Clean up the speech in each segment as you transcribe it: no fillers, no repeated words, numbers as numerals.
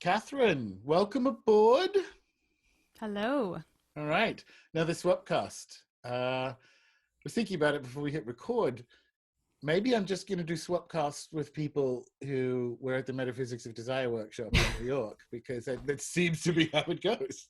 Kathryn, welcome aboard. Hello. All right. Now, the Swapcast. I was thinking about it before we hit record. Maybe I'm just going to do Swapcasts with people who were at the Metaphysics of Desire workshop in New York, because that seems to be how it goes.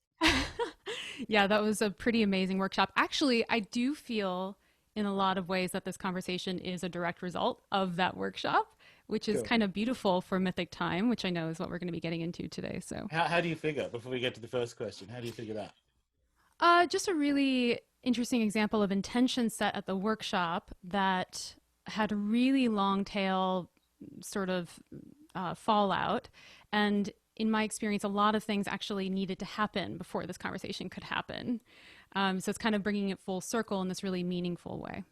Yeah, that was a pretty amazing workshop. Actually, I do feel in a lot of ways that this conversation is a direct result of that workshop, which is Cool. kind of beautiful for Mythic time, which I know is what we're going to be getting into today. So, How do you figure, before we get to the first question, how do you figure that? just a really interesting example of intention set at the workshop that had a really long tail sort of fallout. And in my experience, a lot of things actually needed to happen before this conversation could happen. So it's kind of bringing it full circle in this really meaningful way.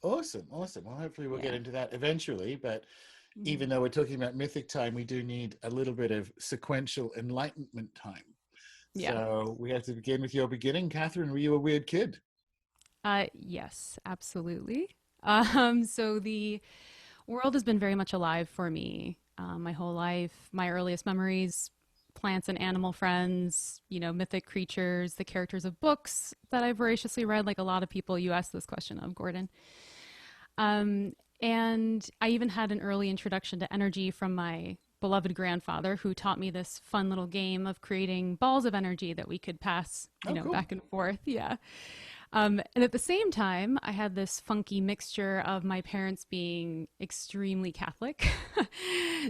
Awesome, awesome. Well, hopefully we'll get Yeah. into that eventually, but Mm. even though we're talking about mythic time, we do need a little bit of sequential enlightenment time. Yeah. So we have to begin with your beginning. Kathryn, were you a weird kid? Yes, absolutely. So the world has been very much alive for me my whole life. My earliest memories, plants and animal friends, mythic creatures, the characters of books that I've voraciously read, like a lot of people you asked this question of, Gordon. And I even had an early introduction to energy from my beloved grandfather, who taught me this fun little game of creating balls of energy that we could pass, Oh, cool. back and forth. Yeah. And at the same time, I had this funky mixture of my parents being extremely Catholic.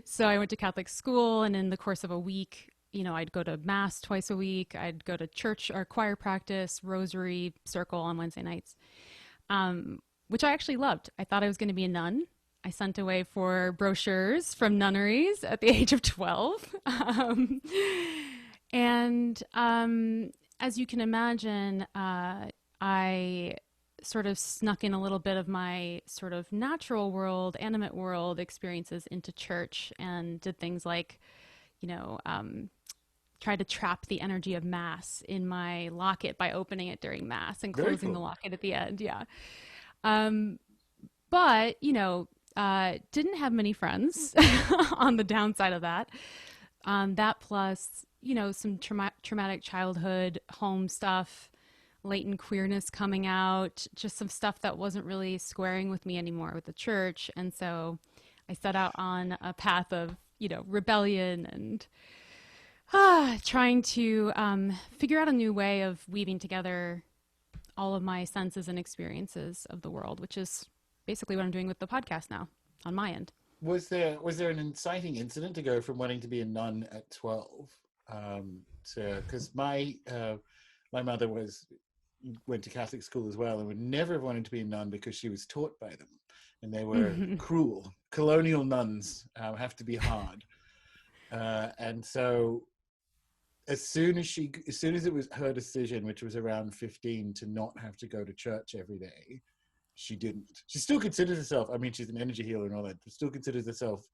So I went to Catholic school, and in the course of a week, I'd go to mass twice a week. I'd go to church or choir practice, rosary circle on Wednesday nights, which I actually loved. I thought I was going to be a nun. I sent away for brochures from nunneries at the age of 12. And as you can imagine, I sort of snuck in a little bit of my sort of natural world, animate world experiences into church and did things like, you know, um, try to trap the energy of Mass in my locket by opening it during Mass and Very closing the cool. locket at the end. Yeah. Um, but, didn't have many friends on the downside of that. That plus, some traumatic childhood home stuff, latent queerness coming out, just some stuff that wasn't really squaring with me anymore with the church. And so I set out on a path of, rebellion and trying to figure out a new way of weaving together all of my senses and experiences of the world, which is basically what I'm doing with the podcast now on my end. Was there an inciting incident to go from wanting to be a nun at 12 to, because my mother went to Catholic school as well, and would never have wanted to be a nun because she was taught by them, and they were cruel. Colonial nuns have to be hard, and so as soon as it was her decision, which was around 15, to not have to go to church every day, she didn't. She still considers herself, I mean, she's an energy healer and all that, but still considers herself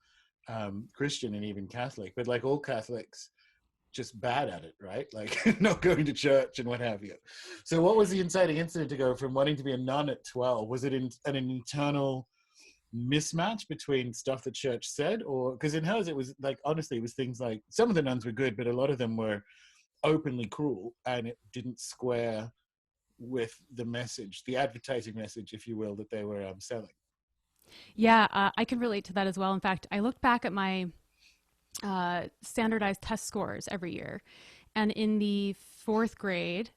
Christian and even Catholic. But like all Catholics, just bad at it, right? Like not going to church and what have you. So what was the inciting incident to go from wanting to be a nun at 12? Was it an internal mismatch between stuff the church said, or because in hers it was like, honestly, it was things like some of the nuns were good, but a lot of them were openly cruel, and it didn't square with the message, the advertising message, if you will, that they were selling. Yeah, I can relate to that as well. In fact, I looked back at my standardized test scores every year. And in the fourth grade,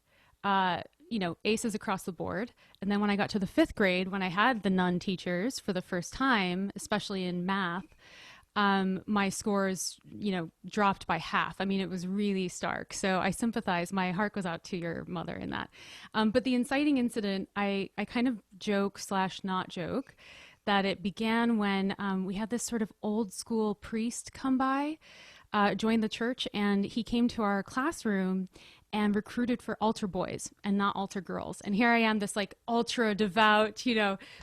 aces across the board. And then when I got to the fifth grade, when I had the nun teachers for the first time, especially in math, my scores, dropped by half. I mean, it was really stark. So I sympathize. My heart goes out to your mother in that. But the inciting incident, I kind of joke slash not joke that it began when we had this sort of old school priest come by, join the church, and he came to our classroom and recruited for altar boys and not altar girls. And here I am, this like ultra devout,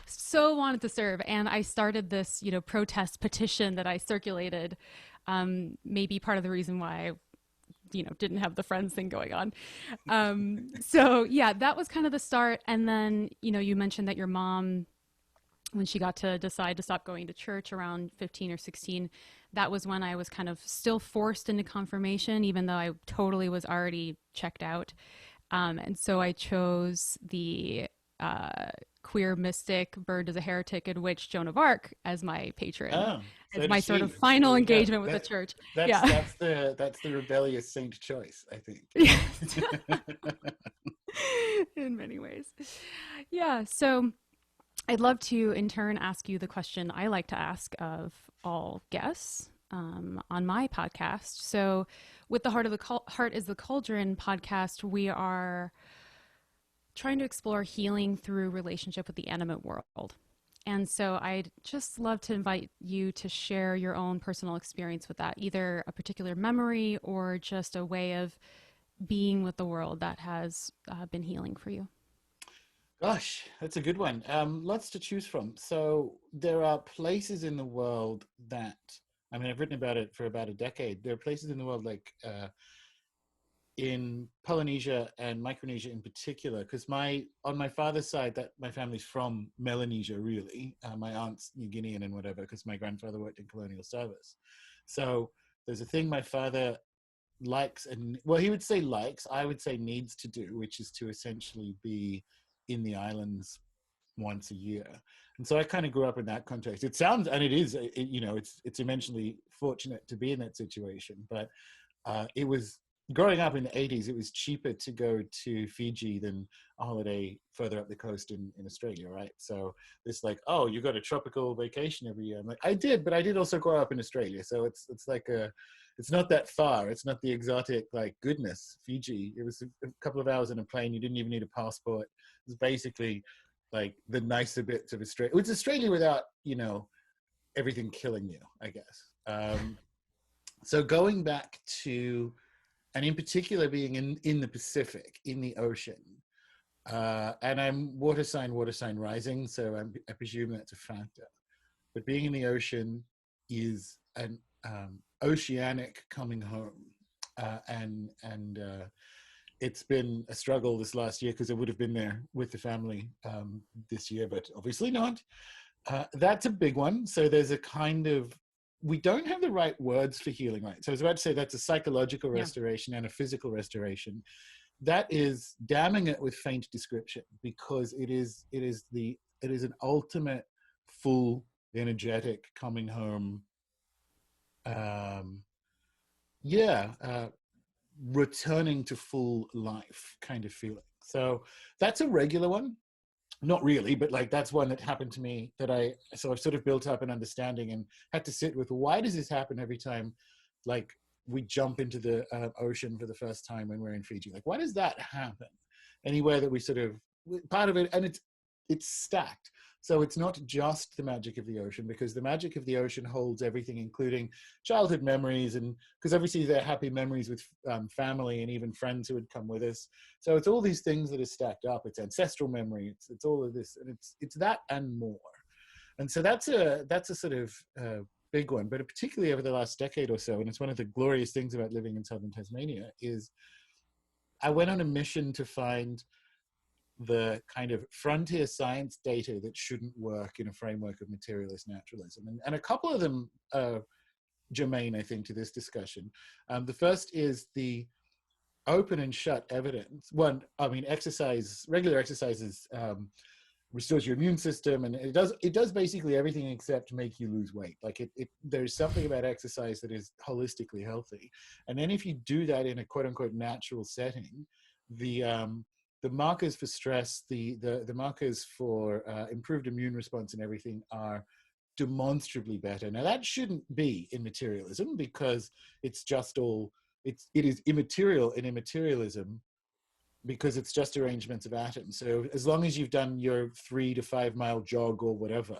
so wanted to serve. And I started this, protest petition that I circulated. Maybe part of the reason why I, didn't have the friends thing going on. So yeah, that was kind of the start. And then, you mentioned that your mom when she got to decide to stop going to church around 15 or 16, that was when I was kind of still forced into confirmation, even though I totally was already checked out. And so I chose the queer mystic, bird as a heretic, and witch Joan of Arc as my patron, Oh, so as does my sort of she. final There you go. engagement with the church. That's Yeah. that's the rebellious saint choice, I think. Yes. In many ways. Yeah. So I'd love to, in turn, ask you the question I like to ask of all guests on my podcast. So, with the Heart is the Cauldron podcast, we are trying to explore healing through relationship with the animate world. And so, I'd just love to invite you to share your own personal experience with that, either a particular memory or just a way of being with the world that has been healing for you. Gosh, that's a good one. Lots to choose from. So there are places in the world that, I mean, I've written about it for about a decade. There are places in the world like in Polynesia and Micronesia in particular, because on my father's side, that my family's from Melanesia, really. My aunt's New Guinean and whatever, because my grandfather worked in colonial service. So there's a thing my father likes, and well, he would say likes, I would say needs to do, which is to essentially be in the islands once a year. And so I kind of grew up in that context. It sounds, and it is, it's immensely fortunate to be in that situation. But it was, growing up in the 80s, it was cheaper to go to Fiji than a holiday further up the coast in Australia, right? So it's like, oh, you got a tropical vacation every year. I'm like, I did, but I did also grow up in Australia. So it's like it's not that far. It's not the exotic, like, goodness, Fiji. It was a couple of hours in a plane. You didn't even need a passport. It was basically like the nicer bits of Australia. It was Australia without, everything killing you, I guess. So going back to, and in particular being in the Pacific, in the ocean, and I'm water sign rising, so I presume that's a factor. But being in the ocean is an oceanic coming home, and it's been a struggle this last year because I would have been there with the family this year, but obviously not. That's a big one. So there's a kind of, we don't have the right words for healing, right? So I was about to say that's a psychological Yeah. restoration and a physical restoration. That is damning it with faint description, because it is an ultimate full energetic coming home. Yeah, returning to full life kind of feeling. So that's a regular one. Not really, but like that's one that happened to me that so I've sort of built up an understanding and had to sit with, why does this happen every time, like, we jump into the ocean for the first time when we're in Fiji? Like, why does that happen? Anywhere that we sort of, part of it, and it's stacked. So it's not just the magic of the ocean, because the magic of the ocean holds everything, including childhood memories, and because obviously they're happy memories with family and even friends who would come with us. So it's all these things that are stacked up. It's ancestral memory. It's all of this, and it's that and more. And so that's a sort of big one. But particularly over the last decade or so, and it's one of the glorious things about living in southern Tasmania, is I went on a mission to find the kind of frontier science data that shouldn't work in a framework of materialist naturalism. And a couple of them are germane, I think, to this discussion. The first is the open and shut evidence. One, I mean, regular exercises restores your immune system, and it does basically everything except make you lose weight. Like there's something about exercise that is holistically healthy. And then if you do that in a quote unquote natural setting, the markers for stress, the markers for improved immune response and everything are demonstrably better. Now that shouldn't be in materialism, because it's just all, it is immaterial in immaterialism, because it's just arrangements of atoms. So as long as you've done your 3 to 5 mile jog or whatever,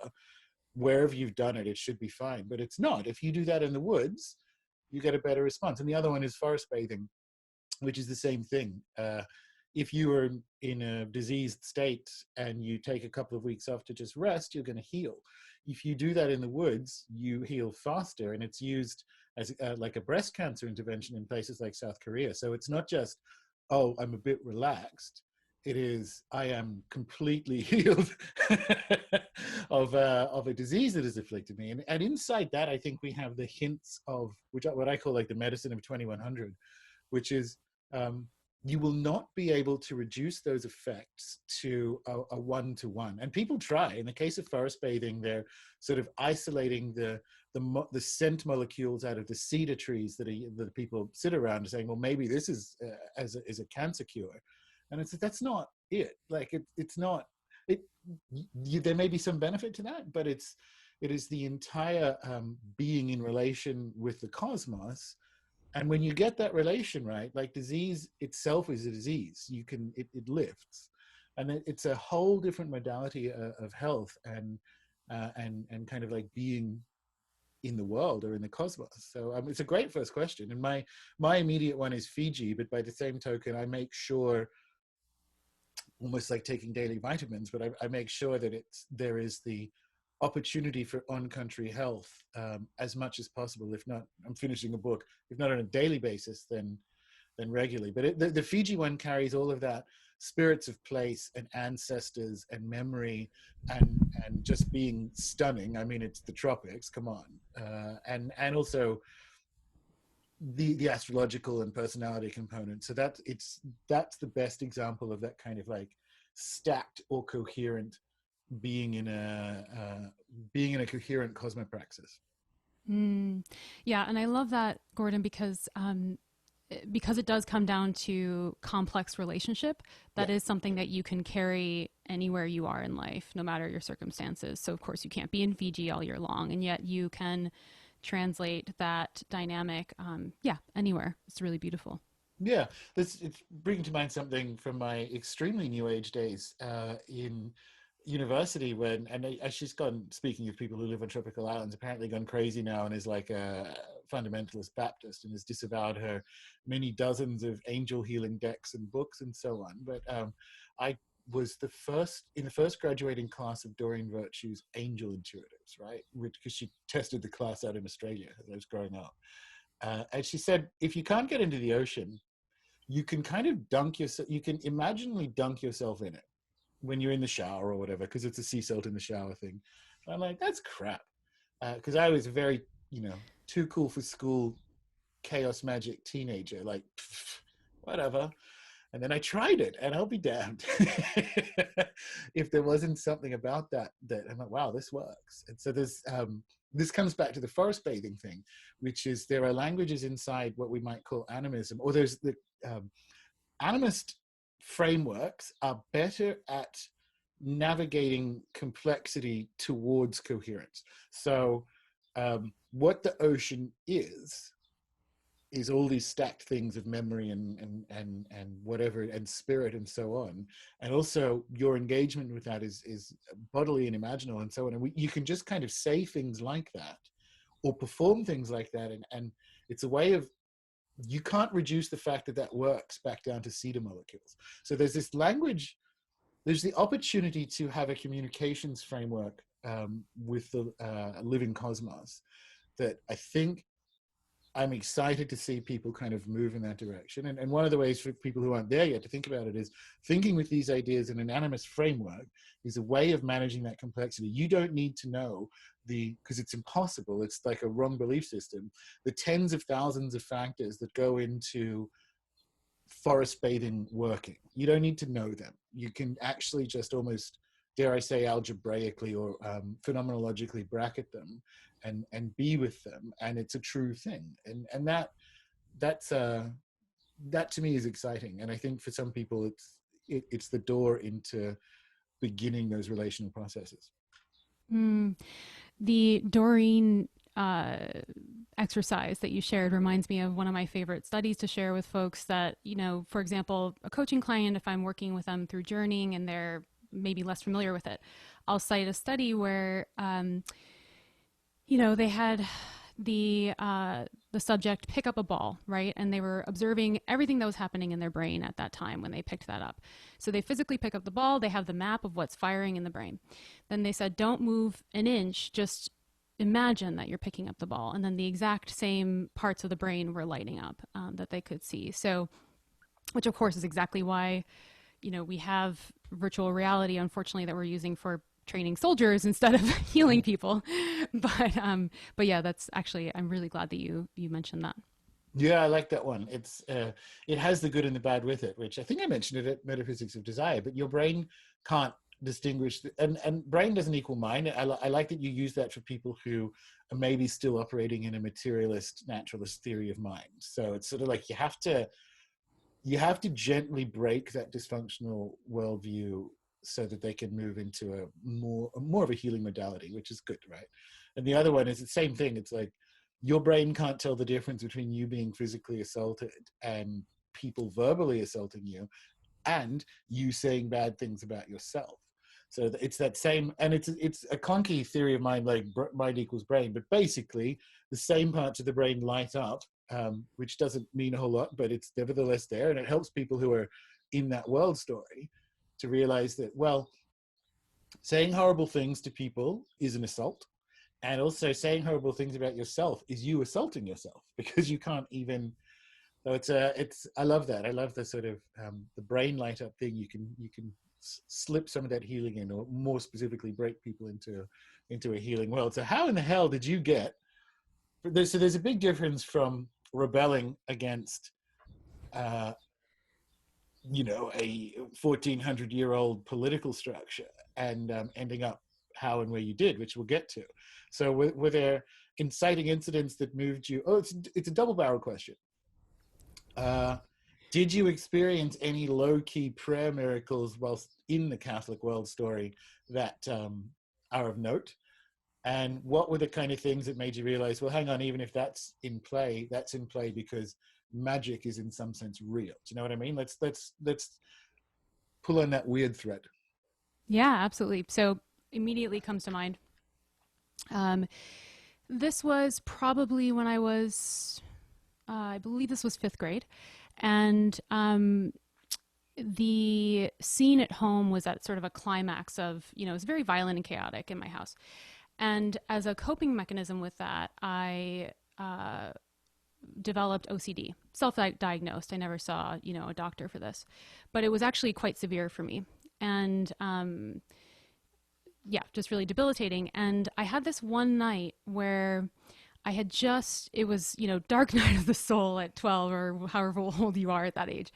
wherever you've done it, it should be fine. But it's not. If you do that in the woods, you get a better response. And the other one is forest bathing, which is the same thing. If you are in a diseased state and you take a couple of weeks off to just rest, you're going to heal. If you do that in the woods, you heal faster, and it's used as like a breast cancer intervention in places like South Korea. So it's not just, oh, I'm a bit relaxed. It is, I am completely healed of a disease that has afflicted me. And inside that, I think we have the hints of what I call like the medicine of 2100, which is you will not be able to reduce those effects to a one-to-one. And people try. In the case of forest bathing, they're sort of isolating the scent molecules out of the cedar trees that people sit around and saying, well, maybe this is as a cancer cure. And it's that's not it. Like it's not it. There may be some benefit to that, but it is the entire being in relation with the cosmos. And when you get that relation right, like disease itself is a disease. It lifts, and it's a whole different modality of health and kind of like being in the world or in the cosmos. So it's a great first question. And my immediate one is Fiji, but by the same token, I make sure, almost like taking daily vitamins, but I make sure that there is the opportunity for on-country health as much as possible. If not, I'm finishing a book. If not on a daily basis, then regularly. But the Fiji one carries all of that spirits of place and ancestors and memory and just being stunning. I mean, it's the tropics. Come on, and also the astrological and personality component. So that's the best example of that kind of like stacked or coherent being in a coherent cosmopraxis. Yeah, and I love that, Gordon, because it does come down to complex relationship. That is something that you can carry anywhere you are in life, no matter your circumstances. So of course you can't be in Fiji all year long, and yet you can translate that dynamic anywhere. It's really beautiful. Yeah, it's bringing to mind something from my extremely new age days in university and she's gone, speaking of people who live on tropical islands, apparently gone crazy now and is like a fundamentalist Baptist and has disavowed her many dozens of angel healing decks and books and so on. But I was in the first graduating class of Doreen Virtue's Angel Intuitives, right? Because she tested the class out in Australia as I was growing up. And she said, if you can't get into the ocean, you can kind of you can imaginally dunk yourself in it when you're in the shower or whatever, because it's a sea salt in the shower thing. And I'm like, that's crap. Because I was a very, too cool for school, chaos magic teenager, like, whatever. And then I tried it, and I'll be damned if there wasn't something about that I'm like, wow, this works. And so this comes back to the forest bathing thing, which is there are languages inside what we might call animism, or there's the animist frameworks are better at navigating complexity towards coherence. So what the ocean is all these stacked things of memory and whatever, and spirit and so on. And also your engagement with that is bodily and imaginal and so on. And you can just kind of say things like that or perform things like that. And it's a way of, you can't reduce the fact that works back down to cedar molecules. So there's this language, there's the opportunity to have a communications framework with the living cosmos that I think I'm excited to see people kind of move in that direction. And one of the ways for people who aren't there yet to think about it is thinking with these ideas in an animist framework is a way of managing that complexity. You don't need to know because it's impossible. It's like a wrong belief system. The tens of thousands of factors that go into forest bathing working. You don't need to know them. You can actually just almost, dare I say, algebraically or phenomenologically bracket them and be with them, and it's a true thing. And that to me is exciting. And I think for some people it's the door into beginning those relational processes. The Doreen exercise that you shared reminds me of one of my favorite studies to share with folks that, for example, a coaching client, if I'm working with them through journeying and they're maybe less familiar with it, I'll cite a study where, they had the subject pick up a ball, right? And they were observing everything that was happening in their brain at that time when they picked that up. So they physically pick up the ball, they have the map of what's firing in the brain. Then they said, don't move an inch, just imagine that you're picking up the ball. And then the exact same parts of the brain were lighting up that they could see. So, which of course is exactly why, we have virtual reality, unfortunately, that we're using for training soldiers instead of healing people. But yeah, that's actually, I'm really glad that you mentioned that. Yeah, I like that one. It has the good and the bad with it, which I think I mentioned it at Metaphysics of Desire. But your brain can't distinguish, and brain doesn't equal mind. I like that you use that for people who are maybe still operating in a materialist, naturalist theory of mind. So it's sort of like you have to gently break that dysfunctional worldview so that they can move into a more of a healing modality, which is good, right? And the other one is the same thing. It's like your brain can't tell the difference between you being physically assaulted and people verbally assaulting you and you saying bad things about yourself. So it's that same, and it's a clunky theory of mind, like mind equals brain, but basically the same parts of the brain light up, which doesn't mean a whole lot, but it's nevertheless there, and it helps people who are in that world story to realize that, well, saying horrible things to people is an assault, and also saying horrible things about yourself is you assaulting yourself because you can't even. So it's I love that. I love the sort of the brain light up thing. You can slip some of that healing in, or more specifically, break people into a healing world. So how in the hell did you get? So there's a big difference from rebelling against, uh, a 1400-year-old political structure and ending up how and where you did, which we'll get to. So were there inciting incidents that moved you? Oh, it's a double barrel question. Uh, did you experience any low-key prayer miracles whilst in the Catholic world story that are of note? And what were the kind of things that made you realize, well, hang on, even if that's in play because magic is in some sense real. Do you know what I mean? Let's pull on that weird thread. Yeah, absolutely. So immediately comes to mind. Um, this was probably when I was, I believe this was fifth grade. And the scene at home was at sort of a climax of, it was very violent and chaotic in my house. And as a coping mechanism with that, I developed OCD, self-diagnosed. I never saw, a doctor for this, but it was actually quite severe for me. And yeah, just really debilitating. And I had this one night where it was, dark night of the soul at 12 or however old you are at that age.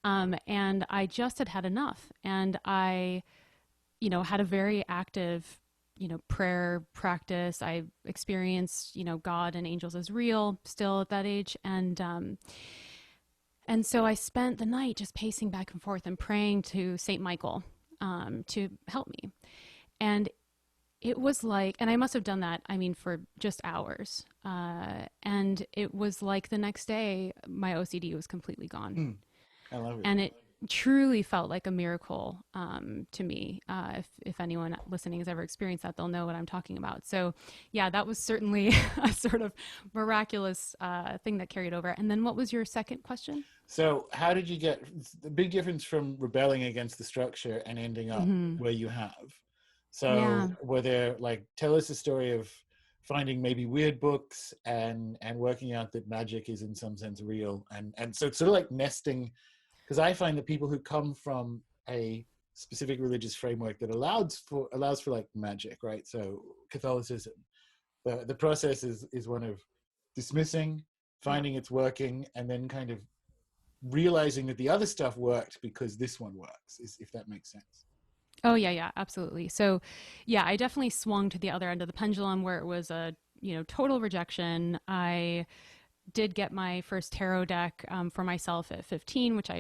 And I just had enough. And I, had a very active, prayer practice. I experienced, God and angels as real still at that age. And so I spent the night just pacing back and forth and praying to Saint Michael, to help me. And it was like, and I must have done that, for just hours. And it was like the next day, my OCD was completely gone. I love it. And it truly felt like a miracle to me. If anyone listening has ever experienced that, they'll know what I'm talking about. So yeah, that was certainly a sort of miraculous thing that carried over. And then what was your second question? So how did you get the big difference from rebelling against the structure and ending up where you have? So Yeah. were there, like, tell us a story of finding maybe weird books and working out that magic is in some sense real, and so it's sort of like nesting, because I find that people who come from a specific religious framework that allows for like magic, right? So Catholicism, the process is one of dismissing, Yeah. finding it's working, and then kind of realizing that the other stuff worked because this one works, if that makes sense. Oh yeah, yeah, absolutely. So yeah, I definitely swung to the other end of the pendulum where it was a, total rejection. I did get my first tarot deck for myself at 15, which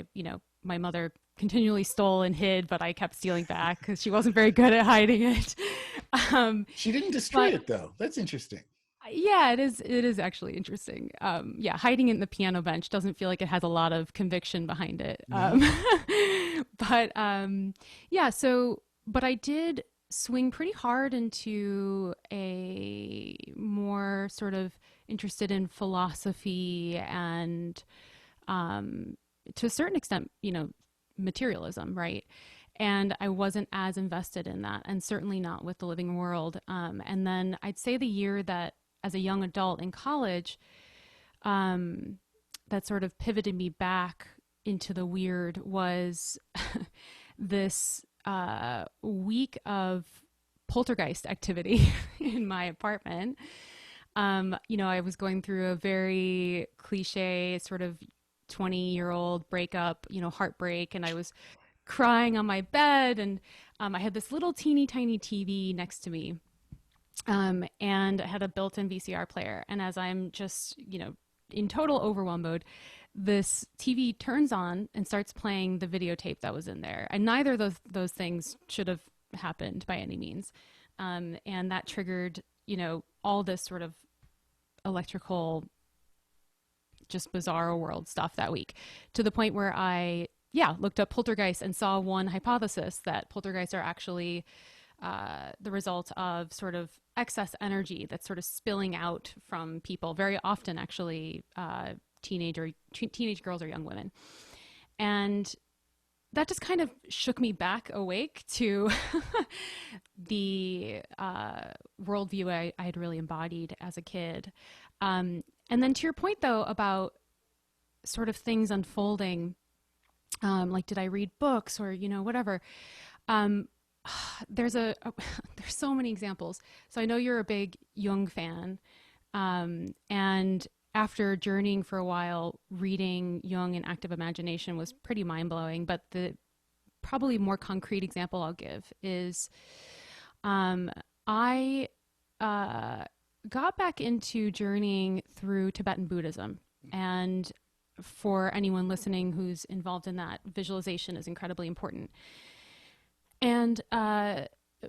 my mother continually stole and hid, but I kept stealing back because she wasn't very good at hiding it. She didn't destroy it though. That's interesting. Yeah, it is. It is actually interesting. Yeah, hiding it in the piano bench doesn't feel like it has a lot of conviction behind it. No. But yeah, but I did swing pretty hard into a more sort of interested in philosophy and to a certain extent, materialism, right? And I wasn't as invested in that, and certainly not with the living world. And then I'd say the year that, as a young adult in college, that sort of pivoted me back into the weird was this week of poltergeist activity in my apartment. I was going through a very cliche sort of 20-year-old breakup, heartbreak, and I was crying on my bed, and I had this little teeny tiny TV next to me, and I had a built-in VCR player. And as I'm just, in total overwhelm mode, this TV turns on and starts playing the videotape that was in there. And neither of those things should have happened by any means. And that triggered, all this sort of electrical, just bizarre world stuff that week, to the point where I looked up poltergeists and saw one hypothesis that poltergeists are actually the result of sort of excess energy that's sort of spilling out from people, very often actually teenage girls or young women. And that just kind of shook me back awake to the worldview I had really embodied as a kid. And then to your point, though, about sort of things unfolding, like did I read books or, whatever. There's so many examples. So I know you're a big Jung fan. And after journeying for a while, reading Jung and Active Imagination was pretty mind-blowing. But the probably more concrete example I'll give is I got back into journeying through Tibetan Buddhism. And for anyone listening who's involved in that, visualization is incredibly important. And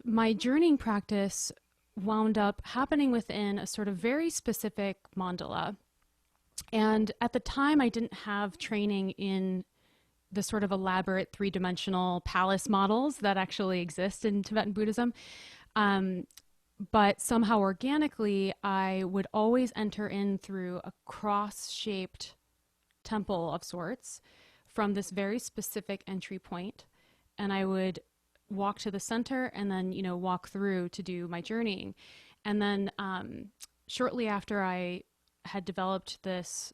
my journeying practice wound up happening within a sort of very specific mandala. And at the time, I didn't have training in the sort of elaborate three-dimensional palace models that actually exist in Tibetan Buddhism. But somehow organically, I would always enter in through a cross-shaped temple of sorts from this very specific entry point. And I would walk to the center and then, walk through to do my journeying. And then shortly after I had developed this,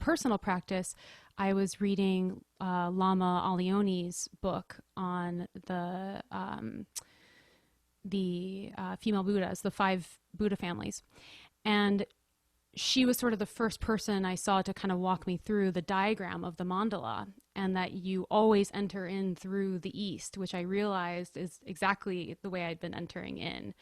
personal practice, I was reading Lama Alioni's book on the female Buddhas, the 5 Buddha families. And she was sort of the first person I saw to kind of walk me through the diagram of the mandala, and that you always enter in through the east, which I realized is exactly the way I'd been entering in.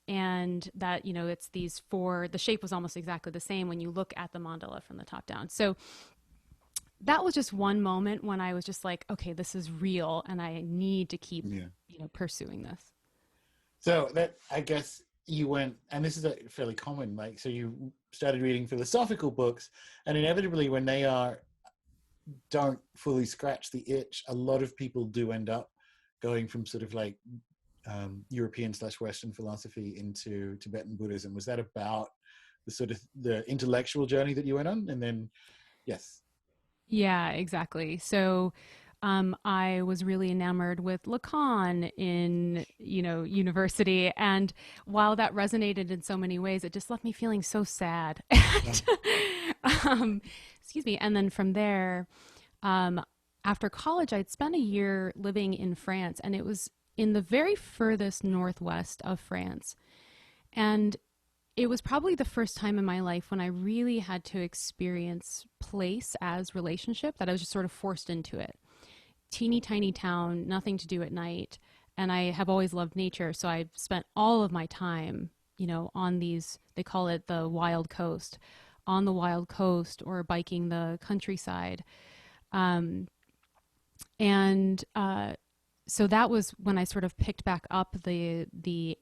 And that, it's these 4, the shape was almost exactly the same when you look at the mandala from the top down. So that was just one moment when I was just like, okay, this is real and I need to keep, pursuing this. So that, I guess you went, and this is a fairly common, like, so you started reading philosophical books, and inevitably when they don't fully scratch the itch, a lot of people do end up going from sort of like European/Western philosophy into Tibetan Buddhism. Was that about the sort of the intellectual journey that you went on? And then, yes. Yeah, exactly. So I was really enamored with Lacan in, university. And while that resonated in so many ways, it just left me feeling so sad. Excuse me. And then from there, after college, I'd spent a year living in France, and it was in the very furthest northwest of France. And it was probably the first time in my life when I really had to experience place as relationship, that I was just sort of forced into it. Teeny tiny town, nothing to do at night. And I have always loved nature. So I've spent all of my time, on these, they call it the wild coast, on the wild coast or biking the countryside. So that was when I sort of picked back up the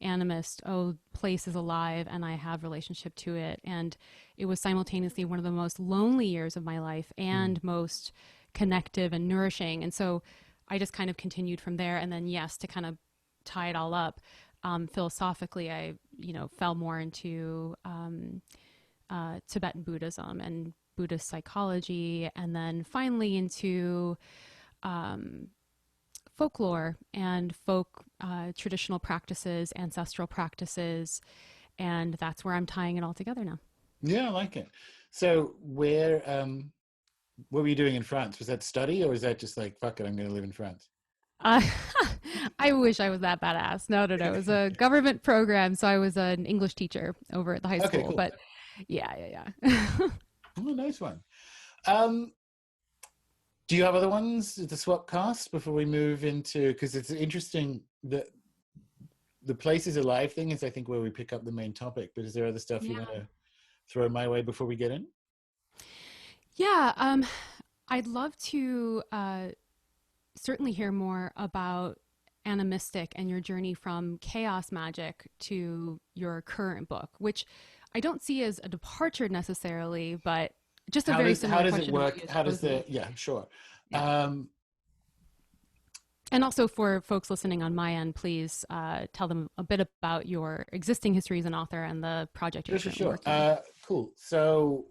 animist, place is alive and I have relationship to it. And it was simultaneously one of the most lonely years of my life and most connective and nourishing. And so I just kind of continued from there. And then, yes, to kind of tie it all up, philosophically, I, fell more into Tibetan Buddhism and Buddhist psychology, and then finally into folklore and folk traditional practices, ancestral practices, and that's where I'm tying it all together now. Yeah, I like it. So where What were you doing in France? Was that study, or was that just like, fuck it, I'm going to live in France? Uh, I wish I was that badass. No, no, no. It was a government program, so I was an English teacher over at the high Okay, school. cool. But yeah, yeah, yeah. Oh, nice one. Um, do you have other ones, the Swapcast, before we move into, because it's interesting that the places alive thing is, I think, where we pick up the main topic. But is there other stuff you want Yeah. to throw my way before we get in? Yeah. I'd love to certainly hear more about animistic and your journey from chaos magic to your current book, which I don't see as a departure necessarily, but just a very How similar does it question to what work? you just How does posed me. the yeah, sure. Yeah. Um, And also for folks listening on my end, please tell them a bit about your existing history as an author and the project you're sure, sure, currently sure. working on. Cool. So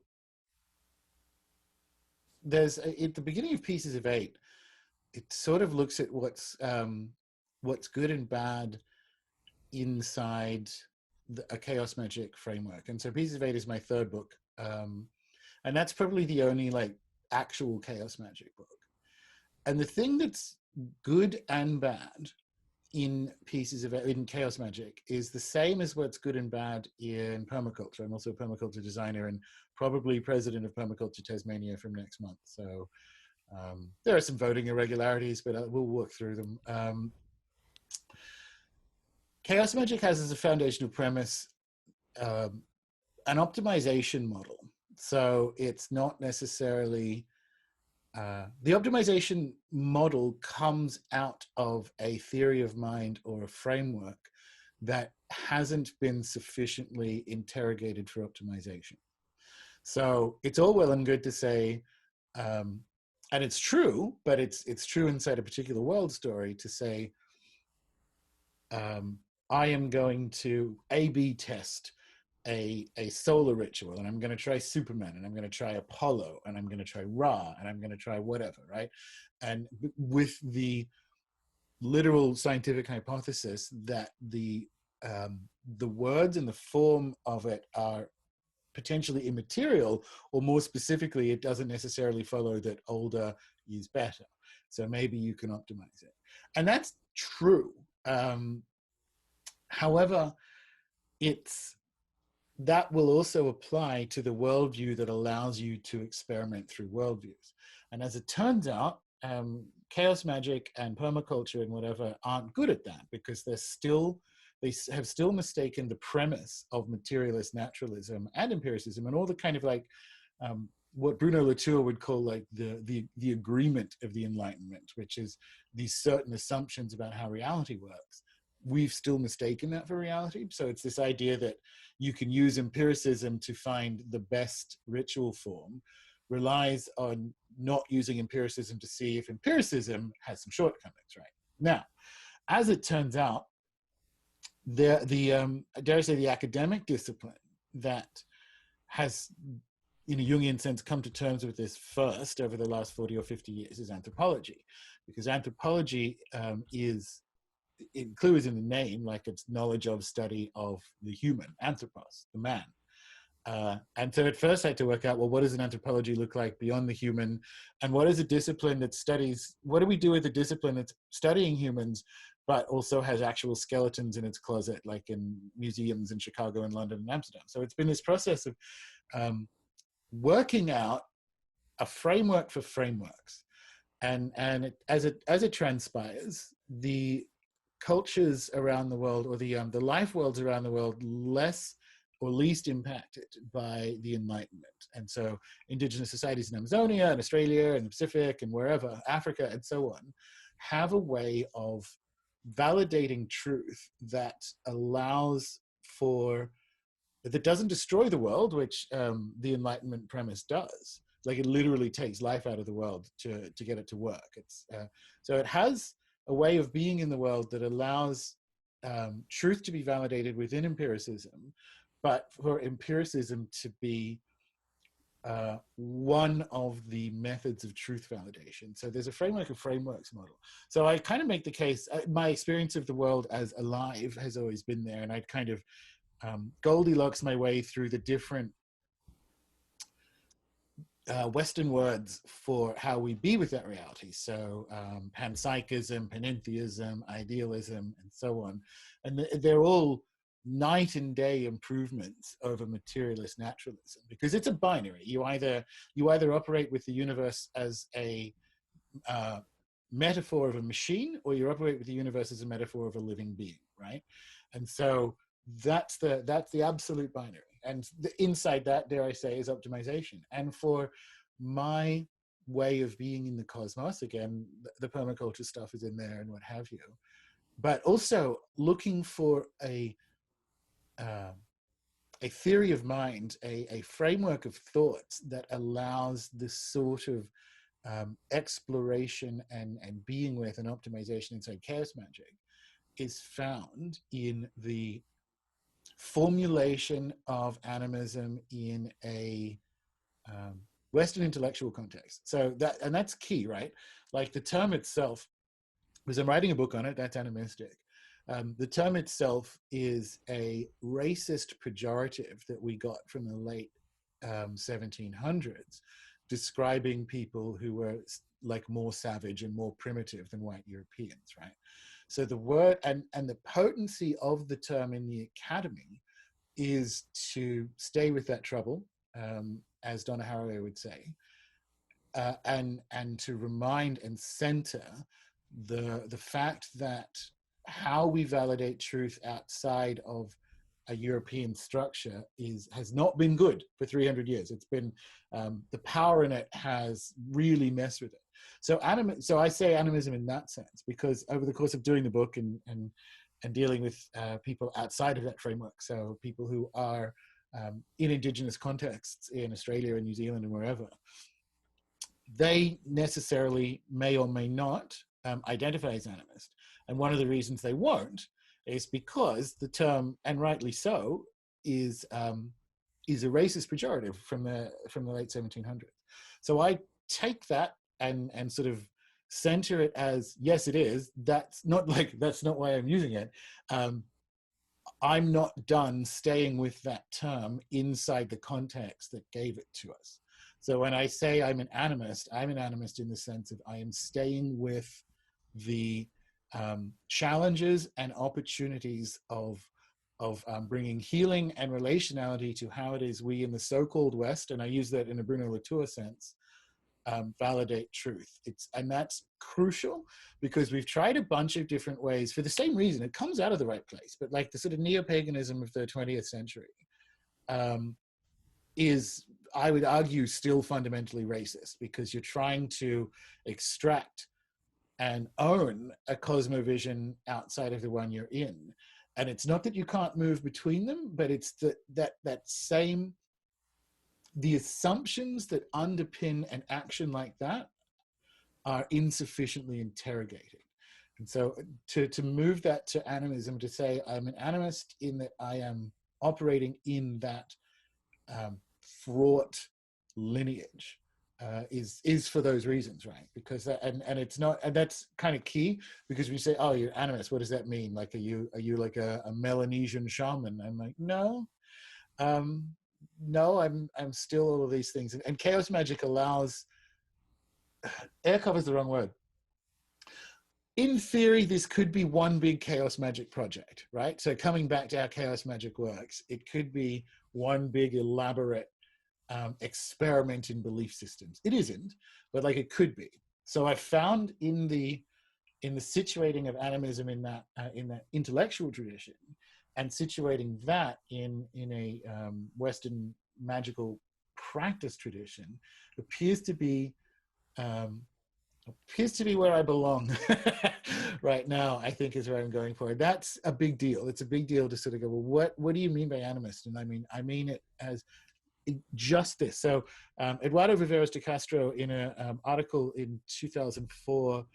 there's at the beginning of Pieces of Eight, it sort of looks at what's good and bad inside a chaos magic framework. And so Pieces of Eight is my third book, and that's probably the only like actual chaos magic book. And the thing that's good and bad in chaos magic is the same as what's good and bad in permaculture. I'm also a permaculture designer and probably president of Permaculture Tasmania from next month. So there are some voting irregularities, but we'll work through them. Chaos magic has as a foundational premise um, an optimization model. So it's not necessarily the optimization model comes out of a theory of mind or a framework that hasn't been sufficiently interrogated for optimization. So it's all well and good to say, and it's true, but it's true inside a particular world story to say, um, I am going to A/B test a solar ritual, and I'm going to try Superman, and I'm going to try Apollo, and I'm going to try Ra, and I'm going to try whatever, right? And with the literal scientific hypothesis that the words and the form of it are potentially immaterial, or more specifically, it doesn't necessarily follow that older is better. So maybe you can optimize it, and that's true. However, it's that will also apply to the worldview that allows you to experiment through worldviews. And as it turns out, chaos magic and permaculture and whatever aren't good at that, because they have still mistaken the premise of materialist naturalism and empiricism and all the kind of like what Bruno Latour would call like the agreement of the Enlightenment, which is these certain assumptions about how reality works. We've still mistaken that for reality. So it's this idea that you can use empiricism to find the best ritual form, relies on not using empiricism to see if empiricism has some shortcomings, right? Now, as it turns out, dare I say, the academic discipline that has, in a Jungian sense, come to terms with this first over the last 40 or 50 years is anthropology, because anthropology is includes in the name, like it's knowledge of, study of the human, anthropos, the man. And so at first I had to work out, well, what does an anthropology look like beyond the human? And what is a discipline that studies, what do we do with a discipline that's studying humans, but also has actual skeletons in its closet, like in museums in Chicago and London and Amsterdam? So it's been this process of working out a framework for frameworks. And as it transpires, the cultures around the world, or the life worlds around the world, less or least impacted by the Enlightenment. And so indigenous societies in Amazonia and Australia and the Pacific and wherever, Africa and so on, have a way of validating truth that allows for, that doesn't destroy the world, which the Enlightenment premise does. Like it literally takes life out of the world to get it to work. So it has a way of being in the world that allows truth to be validated within empiricism, but for empiricism to be one of the methods of truth validation. So there's a framework of frameworks model. So I kind of make the case, my experience of the world as alive has always been there, and I'd kind of Goldilocks my way through the different Western words for how we be with that reality. So panpsychism, panentheism, idealism, and so on. And they're all night and day improvements over materialist naturalism, because it's a binary. You either operate with the universe as a metaphor of a machine, or you operate with the universe as a metaphor of a living being, right? And so that's the absolute binary. And inside that, dare I say, is optimization. And for my way of being in the cosmos, again, the permaculture stuff is in there and what have you, but also looking for a theory of mind, a framework of thoughts that allows this sort of exploration and being with and optimization inside chaos magic, is found in the formulation of animism in a Western intellectual context. So that's key, right? Like the term itself, because I'm writing a book on it, that's animistic. The term itself is a racist pejorative that we got from the late 1700s, describing people who were like more savage and more primitive than white Europeans, right? So the word and the potency of the term in the academy is to stay with that trouble, as Donna Haraway would say, and to remind and center the fact that how we validate truth outside of a European structure has not been good for 300 years. It's been, the power in it has really messed with it. So I say animism in that sense, because over the course of doing the book and dealing with people outside of that framework, so people who are in Indigenous contexts in Australia and New Zealand and wherever, they necessarily may or may not identify as animist. And one of the reasons they won't is because the term, and rightly so, is a racist pejorative from the late 1700s. So I take that and sort of center it as, yes, it is. That's not why I'm using it. I'm not done staying with that term inside the context that gave it to us. So when I say I'm an animist in the sense of I am staying with the challenges and opportunities of bringing healing and relationality to how it is we in the so-called West, and I use that in a Bruno Latour sense, validate truth. And that's crucial, because we've tried a bunch of different ways for the same reason. It comes out of the right place, but like the sort of neo-paganism of the 20th century is, I would argue, still fundamentally racist, because you're trying to extract and own a cosmovision outside of the one you're in. And it's not that you can't move between them, but it's that same, the assumptions that underpin an action like that are insufficiently interrogated. And so to move that to animism, to say I'm an animist in that I am operating in that fraught lineage, is for those reasons, right? Because that, and it's not, and that's kind of key, because we say, oh, you're animist, what does that mean? Like, are you like a Melanesian shaman? I'm like, no, no, I'm still all of these things. And chaos magic allows, air cover is the wrong word. In theory, this could be one big chaos magic project, right? So coming back to how chaos magic works, it could be one big elaborate experiment in belief systems. It isn't, but like it could be. So I found in the situating of animism in that intellectual tradition, and situating that in a Western magical practice tradition, appears to be where I belong right now, I think, is where I'm going for. That's a big deal. It's a big deal to sort of go, well, what do you mean by animist? And I mean it as just this. So Eduardo Viveros de Castro, in an article in 2004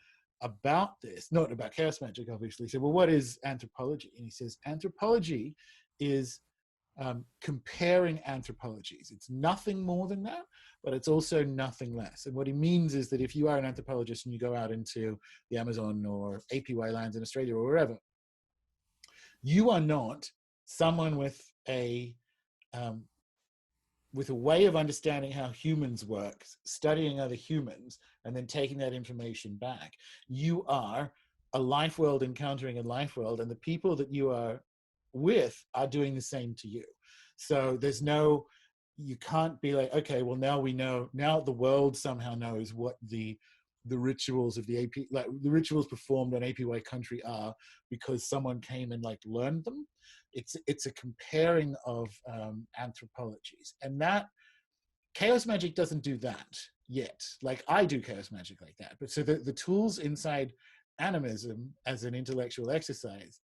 about this, not about chaos magic, obviously, said, well, what is anthropology? And he says, anthropology is comparing anthropologies. It's nothing more than that, but it's also nothing less. And what he means is that if you are an anthropologist and you go out into the Amazon or APY lands in Australia or wherever, you are not someone with a with a way of understanding how humans work, studying other humans, and then taking that information back. You are a life world encountering a life world, and the people that you are with are doing the same to you. So there's no, you can't be like, okay, well now we know, now the world somehow knows what the rituals of the AP, like the rituals performed on APY country are because someone came and like learned them. It's a comparing of anthropologies, and that chaos magic doesn't do that yet. Like I do chaos magic like that, but so the tools inside animism as an intellectual exercise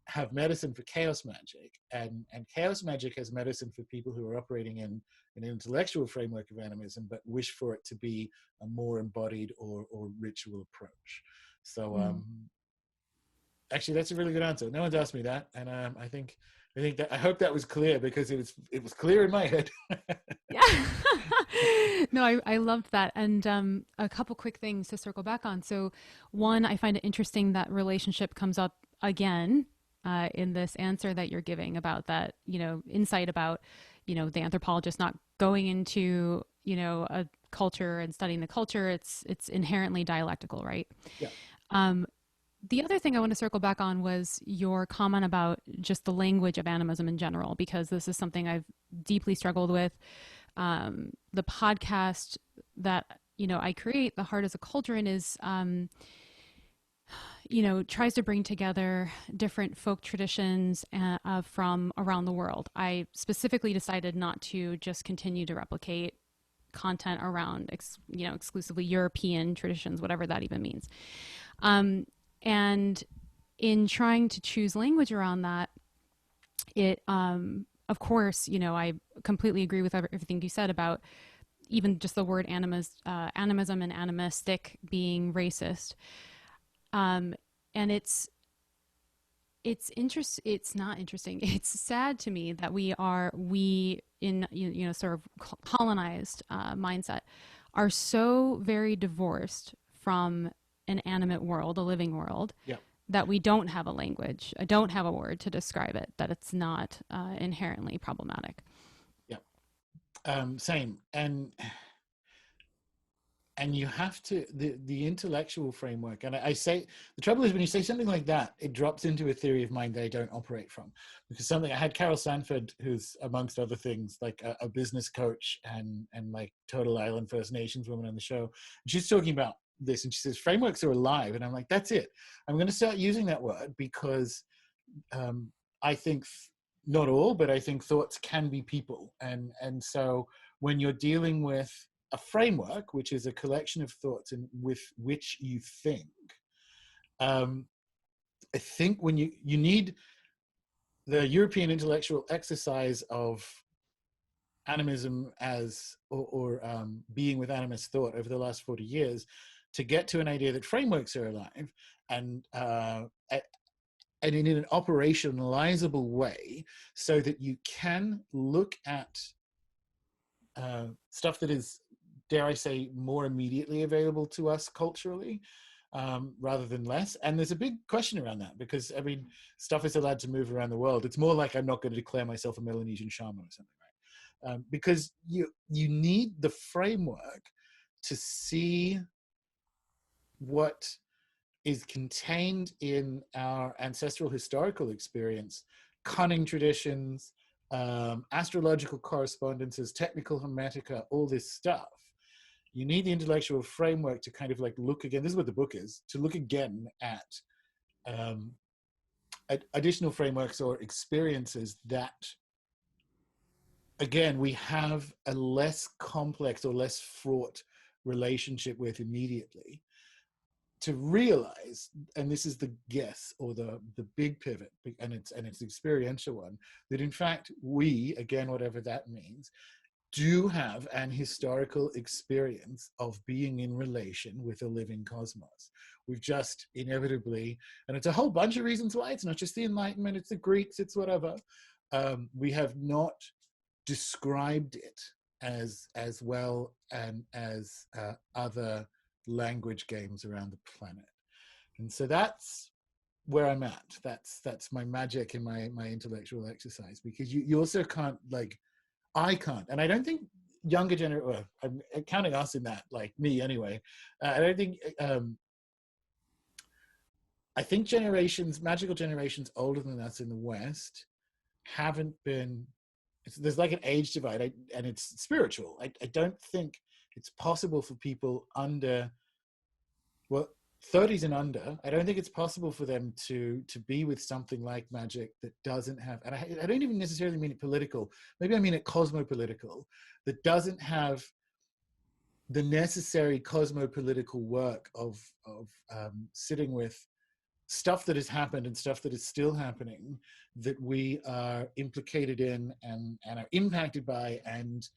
have medicine for chaos magic, and chaos magic has medicine for people who are operating in an intellectual framework of animism but wish for it to be a more embodied or ritual approach. So actually that's a really good answer. No one's asked me that, and I think that, I hope that was clear, because it was clear in my head. Yeah. No, I loved that. And a couple quick things to circle back on. So one, I find it interesting that relationship comes up again in this answer that you're giving about that, insight about, the anthropologist not going into, a culture and studying the culture. It's inherently dialectical, right? Yeah. The other thing I want to circle back on was your comment about just the language of animism in general, because this is something I've deeply struggled with. The podcast that, I create, The Heart as a Cauldron, is, tries to bring together different folk traditions from around the world. I specifically decided not to just continue to replicate content around, exclusively European traditions, whatever that even means. And in trying to choose language around that, it, of course, I completely agree with everything you said about even just the word animism and animistic being racist. And it's not interesting. It's sad to me that we in, sort of colonized mindset are so very divorced from an animate world, a living world, Yeah. that we don't have a language, don't have a word to describe it, that it's not inherently problematic. Yeah. Same. And you have to, the intellectual framework, and I say, the trouble is when you say something like that, it drops into a theory of mind that I don't operate from. Because I had Carol Sanford, who's amongst other things like a business coach and like Turtle Island First Nations woman on the show, and she's talking about this, and she says frameworks are alive, and I'm like, that's it, I'm going to start using that word, because I think not all, but I think thoughts can be people, and so when you're dealing with a framework, which is a collection of thoughts and with which you think, I think when you need the European intellectual exercise of animism as or being with animist thought over the last 40 years to get to an idea that frameworks are alive, and in an operationalizable way, so that you can look at stuff that is, dare I say, more immediately available to us culturally, rather than less. And there's a big question around that, because I mean, stuff is allowed to move around the world. It's more like I'm not going to declare myself a Melanesian shaman or something, right? Because you need the framework to see what is contained in our ancestral historical experience, cunning traditions, astrological correspondences, technical hermetica, all this stuff. You need the intellectual framework to kind of like look again, this is what the book is, to look again at additional frameworks or experiences that, again, we have a less complex or less fraught relationship with immediately, to realize, and this is the guess or the big pivot, and it's the experiential one, that in fact we, again, whatever that means, do have an historical experience of being in relation with a living cosmos. We've just inevitably, and it's a whole bunch of reasons why, it's not just the Enlightenment, it's the Greeks, it's whatever, we have not described it as well and as other language games around the planet. And so that's where I'm at. That's my magic and my intellectual exercise, because you also can't like I can't, and I don't think younger generation. Well, I'm counting us in that, like me anyway. I don't think. I think generations, magical generations older than us in the West, haven't been. There's like an age divide, and it's spiritual. I don't think it's possible for people under, well, 30s and under. I don't think it's possible for them to be with something like magic that doesn't have, and I don't even necessarily mean it political. Maybe I mean it cosmopolitical, that doesn't have the necessary cosmopolitical work of sitting with stuff that has happened and stuff that is still happening, that we are implicated in and are impacted by, and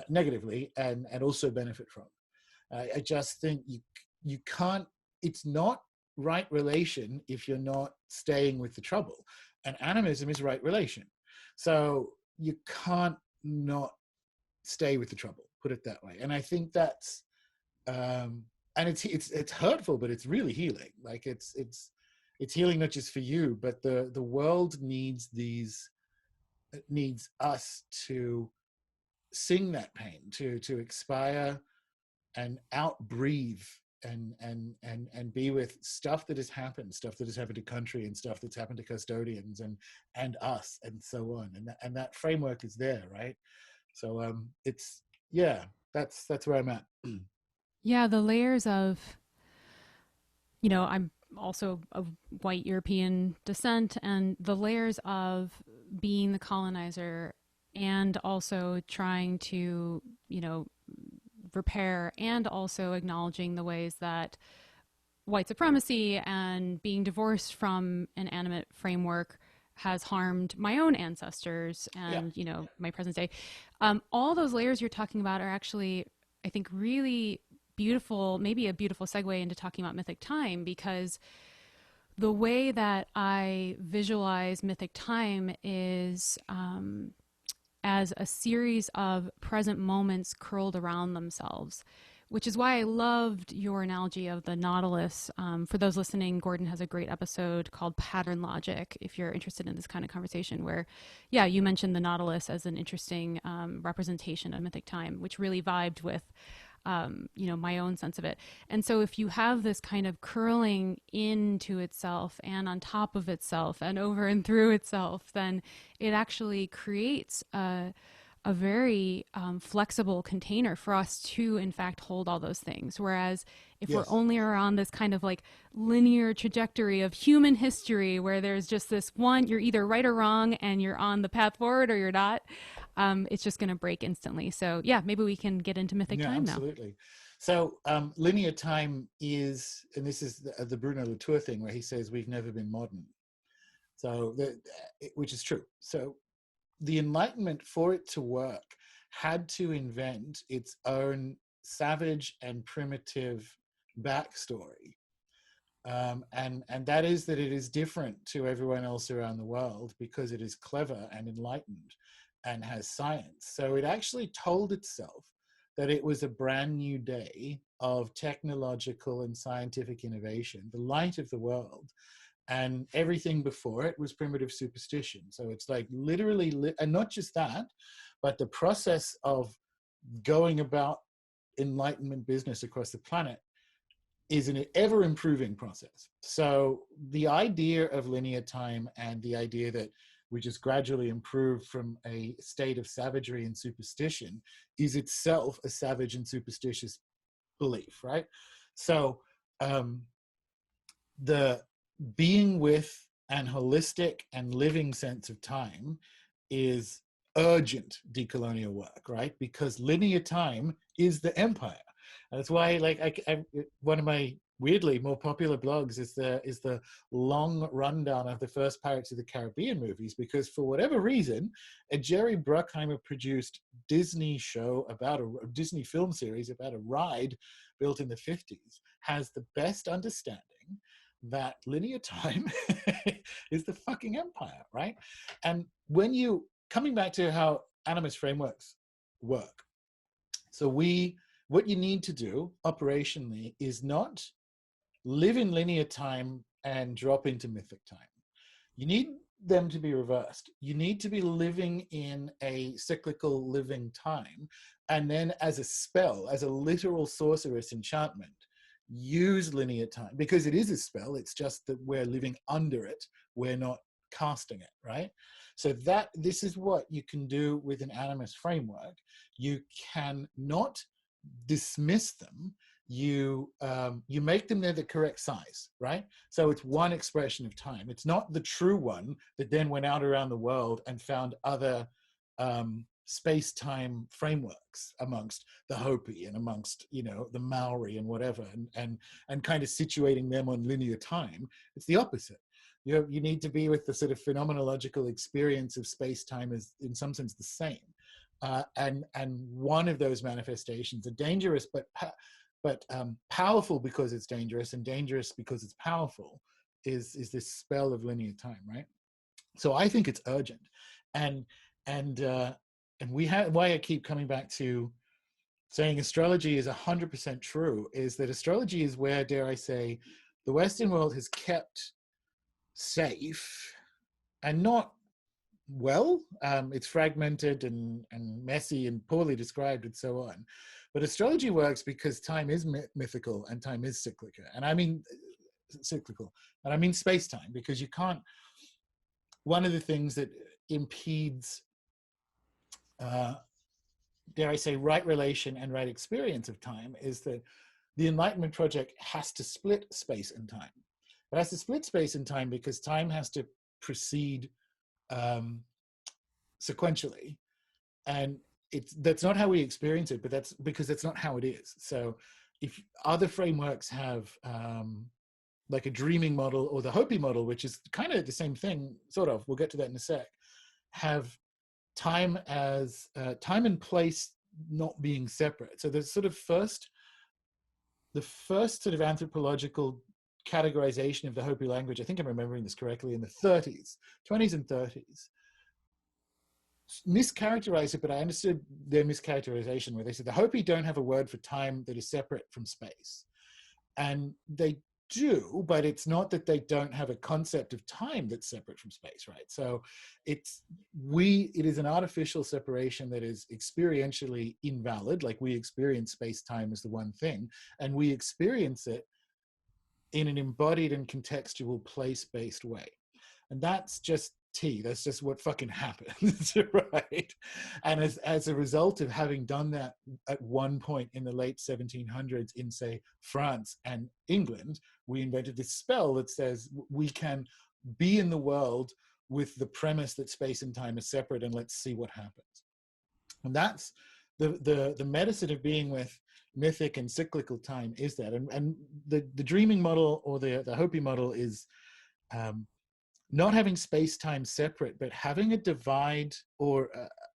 negatively, and also benefit from. I just think you can't. It's not right relation if you're not staying with the trouble, and animism is right relation. So you can't not stay with the trouble. Put it that way. And I think that's. And it's hurtful, but it's really healing. Like it's healing not just for you, but the world needs these. It needs us to sing that pain, to expire and outbreathe and be with stuff that has happened to country, and stuff that's happened to custodians and us, and so on. And that framework is there, right? So it's, yeah, that's where I'm at. Yeah, the layers of, I'm also of white European descent, and the layers of being the colonizer and also trying to, repair, and also acknowledging the ways that white supremacy and being divorced from an animate framework has harmed my own ancestors and, my present day. All those layers you're talking about are actually, I think, really beautiful, maybe a beautiful segue into talking about mythic time, because the way that I visualize mythic time is as a series of present moments curled around themselves, which is why I loved your analogy of the Nautilus. For those listening, Gordon has a great episode called Pattern Logic, if you're interested in this kind of conversation, where, you mentioned the Nautilus as an interesting representation of mythic time, which really vibed with my own sense of it. And so if you have this kind of curling into itself and on top of itself and over and through itself, then it actually creates a very flexible container for us to, in fact, hold all those things. Whereas if we're only on this kind of like linear trajectory of human history, where there's just this one, you're either right or wrong and you're on the path forward or you're not, it's just going to break instantly. So maybe we can get into mythic time now. Absolutely. So linear time is, and this is the Bruno Latour thing, where he says we've never been modern. So which is true. So the Enlightenment, for it to work, had to invent its own savage and primitive backstory. And that is that it is different to everyone else around the world because it is clever and enlightened and has science. So it actually told itself that it was a brand new day of technological and scientific innovation, the light of the world. And everything before it was primitive superstition. So it's like literally, and not just that, but the process of going about enlightenment business across the planet is an ever improving process. So the idea of linear time and the idea that we just gradually improve from a state of savagery and superstition is itself a savage and superstitious belief, right? So the being with an holistic and living sense of time is urgent decolonial work, right? Because linear time is the empire. And that's why, like, one of my weirdly more popular blogs is the long rundown of the first Pirates of the Caribbean movies, because for whatever reason, a Jerry Bruckheimer produced Disney show about a Disney film series about a ride built in the 50s has the best understanding that linear time is the fucking empire, right? And when you, coming back to how animist frameworks work, so what you need to do operationally is not live in linear time and drop into mythic time. You need them to be reversed. You need to be living in a cyclical living time, and then as a spell, as a literal sorceress enchantment, use linear time, because it is a spell. It's just that we're living under it. We're not casting it, right? So that this is what you can do with an animist framework. You can not dismiss them. You make them they're the correct size, right? So it's one expression of time. It's not the true one that then went out around the world and found other space-time frameworks amongst the Hopi and amongst, you know, the Maori and whatever, and kind of situating them on linear time. It's the opposite. You need to be with the sort of phenomenological experience of space-time as in some sense the same. And one of those manifestations are dangerous, but powerful because it's dangerous, and dangerous because it's powerful, is this spell of linear time, right? So I think it's urgent, and we have, why I keep coming back to saying astrology is 100% true, is that astrology is where, dare I say, the Western world has kept safe and not well. It's fragmented and messy and poorly described and so on. But astrology works because time is mythical and time is cyclical. And I mean cyclical. And I mean space-time, because you can't, one of the things that impedes, dare I say, right relation and right experience of time is that the Enlightenment project has to split space and time. It has to split space and time because time has to proceed sequentially, and that's not how we experience it, but that's because that's not how it is. So if other frameworks have like a dreaming model or the Hopi model, which is kind of the same thing, sort of, we'll get to that in a sec, have time as time and place not being separate. So the first sort of anthropological categorization of the Hopi language, I think I'm remembering this correctly, in the 30s, 20s and 30s, mischaracterized it, but I understood their mischaracterization where they said the Hopi don't have a word for time that is separate from space. And they do, but it's not that they don't have a concept of time that's separate from space, right? So it is an artificial separation that is experientially invalid, like we experience space-time as the one thing, and we experience it in an embodied and contextual place-based way. And that's just that's just what fucking happens, right? And as a result of having done that at one point in the late 1700s in, say, France and England, we invented this spell that says we can be in the world with the premise that space and time are separate, and let's see what happens. And that's the medicine of being with mythic and cyclical time, is that. And the dreaming model, or the Hopi model, is not having space-time separate, but having a divide, or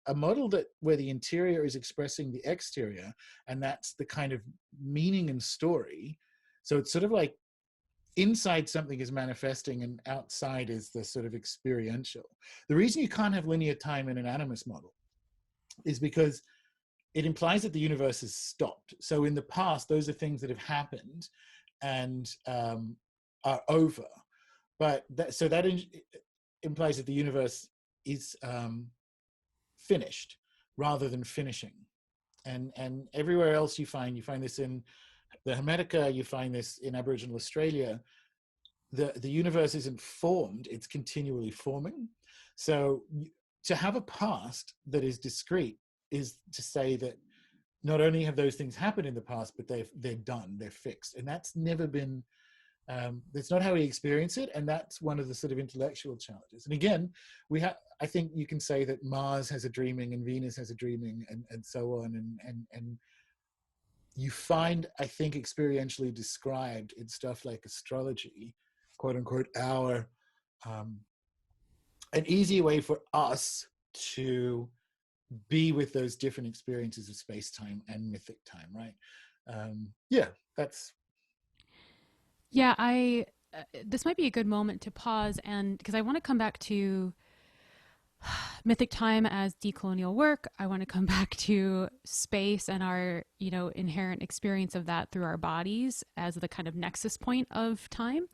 a model that where the interior is expressing the exterior, and that's the kind of meaning and story. So it's sort of like inside something is manifesting and outside is the sort of experiential. The reason you can't have linear time in an animist model is because it implies that the universe has stopped. So in the past, those are things that have happened and are over. But so that implies that the universe is finished rather than finishing. And everywhere else you find this in the Hermetica, you find this in Aboriginal Australia. The universe isn't formed, it's continually forming. So to have a past that is discrete is to say that not only have those things happened in the past, but they're done, they're fixed. And that's never been, that's not how we experience it, and that's one of the sort of intellectual challenges. And again, I think you can say that Mars has a dreaming and Venus has a dreaming, and so on, and you find, I think, experientially described in stuff like astrology, quote unquote, an easier way for us to be with those different experiences of space-time and mythic time, right? Yeah, this might be a good moment to pause, and because I want to come back to mythic time as decolonial work. I want to come back to space and our, inherent experience of that through our bodies as the kind of nexus point of time.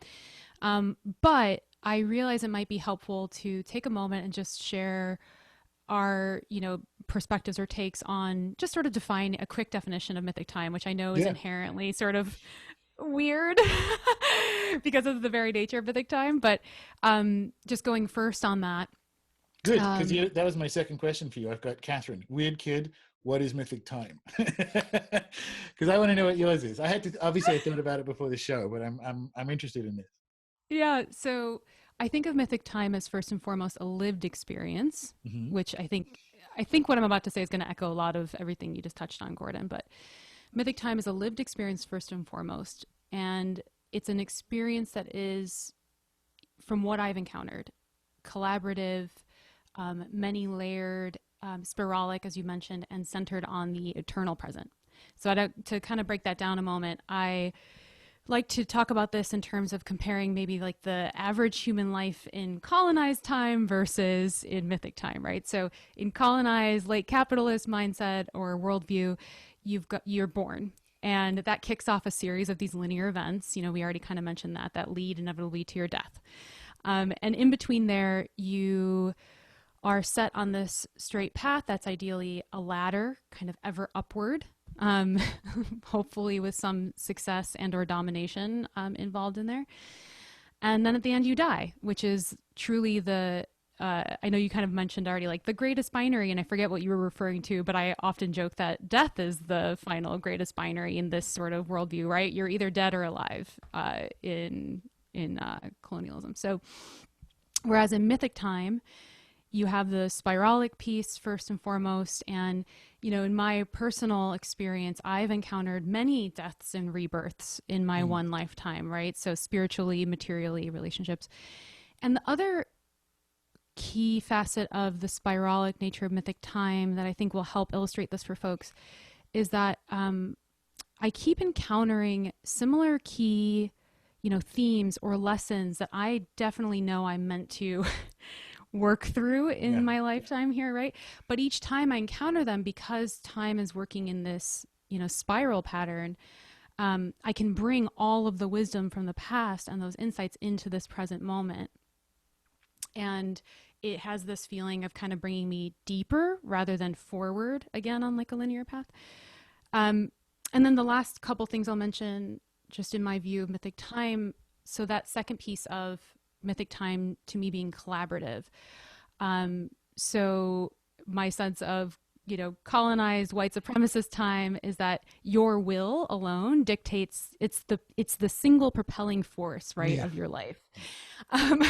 But I realize it might be helpful to take a moment and just share our, perspectives or takes on just sort of define a quick definition of mythic time, which I know is Yeah, inherently sort of weird because of the very nature of mythic time. But just going first on that. good, because Um, that was my second question for you. I've got Kathryn, weird kid. What is mythic time? Because I want to know what yours is. I had to obviously I thought about it before the show, but I'm interested in this. yeah, so I think of mythic time as first and foremost a lived experience, Hmm. which I think what I'm about to say is going to echo a lot of everything you just touched on, Gordon. But mythic time is a lived experience first and foremost, and it's an experience that is, from what I've encountered, collaborative, many layered, spiralic, as you mentioned, and centered on the eternal present. So to kind of break that down a moment, I like to talk about this in terms of comparing maybe like the average human life in colonized time versus in mythic time, right? So in colonized late capitalist mindset or worldview, you're born, and that kicks off a series of these linear events. We already kind of mentioned that lead inevitably to your death. And in between there, you are set on this straight path that's ideally a ladder, kind of ever upward, um, hopefully with some success and or domination involved in there. And then at the end, you die, which is truly I know you kind of mentioned already, like the greatest binary, and I forget what you were referring to, but I often joke that death is the final greatest binary in this sort of worldview, right? You're either dead or alive in colonialism. So, whereas in mythic time, you have the spiralic piece first and foremost. And, in my personal experience, I've encountered many deaths and rebirths in my Mm. one lifetime, right? So, spiritually, materially, relationships. And the other key facet of the spiralic nature of mythic time that I think will help illustrate this for folks is that I keep encountering similar key, themes or lessons that I definitely know I'm meant to work through in Yeah. my lifetime here, right? But each time I encounter them, because time is working in this, spiral pattern, I can bring all of the wisdom from the past and those insights into this present moment. And it has this feeling of kind of bringing me deeper rather than forward again on like a linear path. Um, and then the last couple things I'll mention, just in my view of mythic time. So that second piece of mythic time to me being collaborative. So my sense of colonized white supremacist time is that your will alone dictates, it's the single propelling force, right, Yeah. of your life. Um,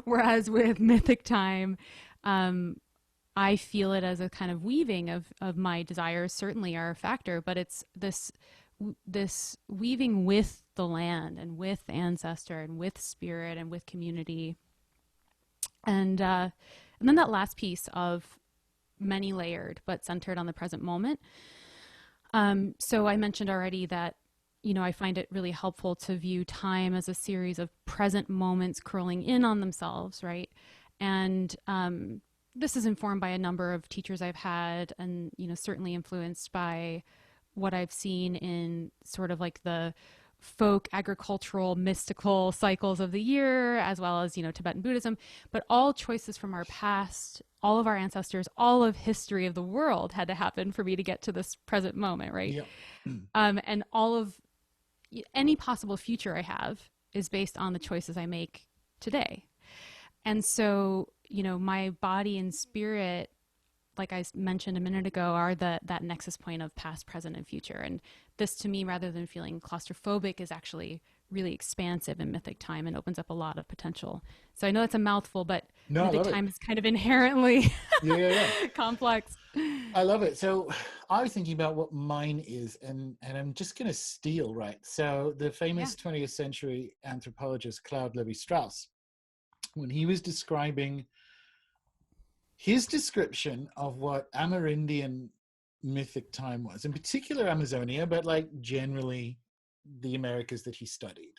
Whereas with mythic time, um, I feel it as a kind of weaving of my desires certainly are a factor, but it's this weaving with the land and with ancestor and with spirit and with community, and then that last piece of many layered but centered on the present moment. So I mentioned already that I find it really helpful to view time as a series of present moments curling in on themselves, right? And this is informed by a number of teachers I've had, and certainly influenced by what I've seen in sort of like the folk agricultural mystical cycles of the year, as well as Tibetan Buddhism. But all choices from our past, all of our ancestors, all of history of the world had to happen for me to get to this present moment, right? Yeah. And all of any possible future I have is based on the choices I make today. And so, my body and spirit, like I mentioned a minute ago, are that nexus point of past, present, and future. And this, to me, rather than feeling claustrophobic, is actually really expansive in mythic time and opens up a lot of potential. So I know it's a mouthful, but No, I mythic love it. time is kind of inherently Yeah, yeah, yeah. complex. I love it. So I was thinking about what mine is, and I'm just going to steal, right? So the Yeah. famous 20th century anthropologist Claude Lévi-Strauss, when he was describing his description of what Amerindian mythic time was, in particular Amazonia, but like generally the Americas that he studied,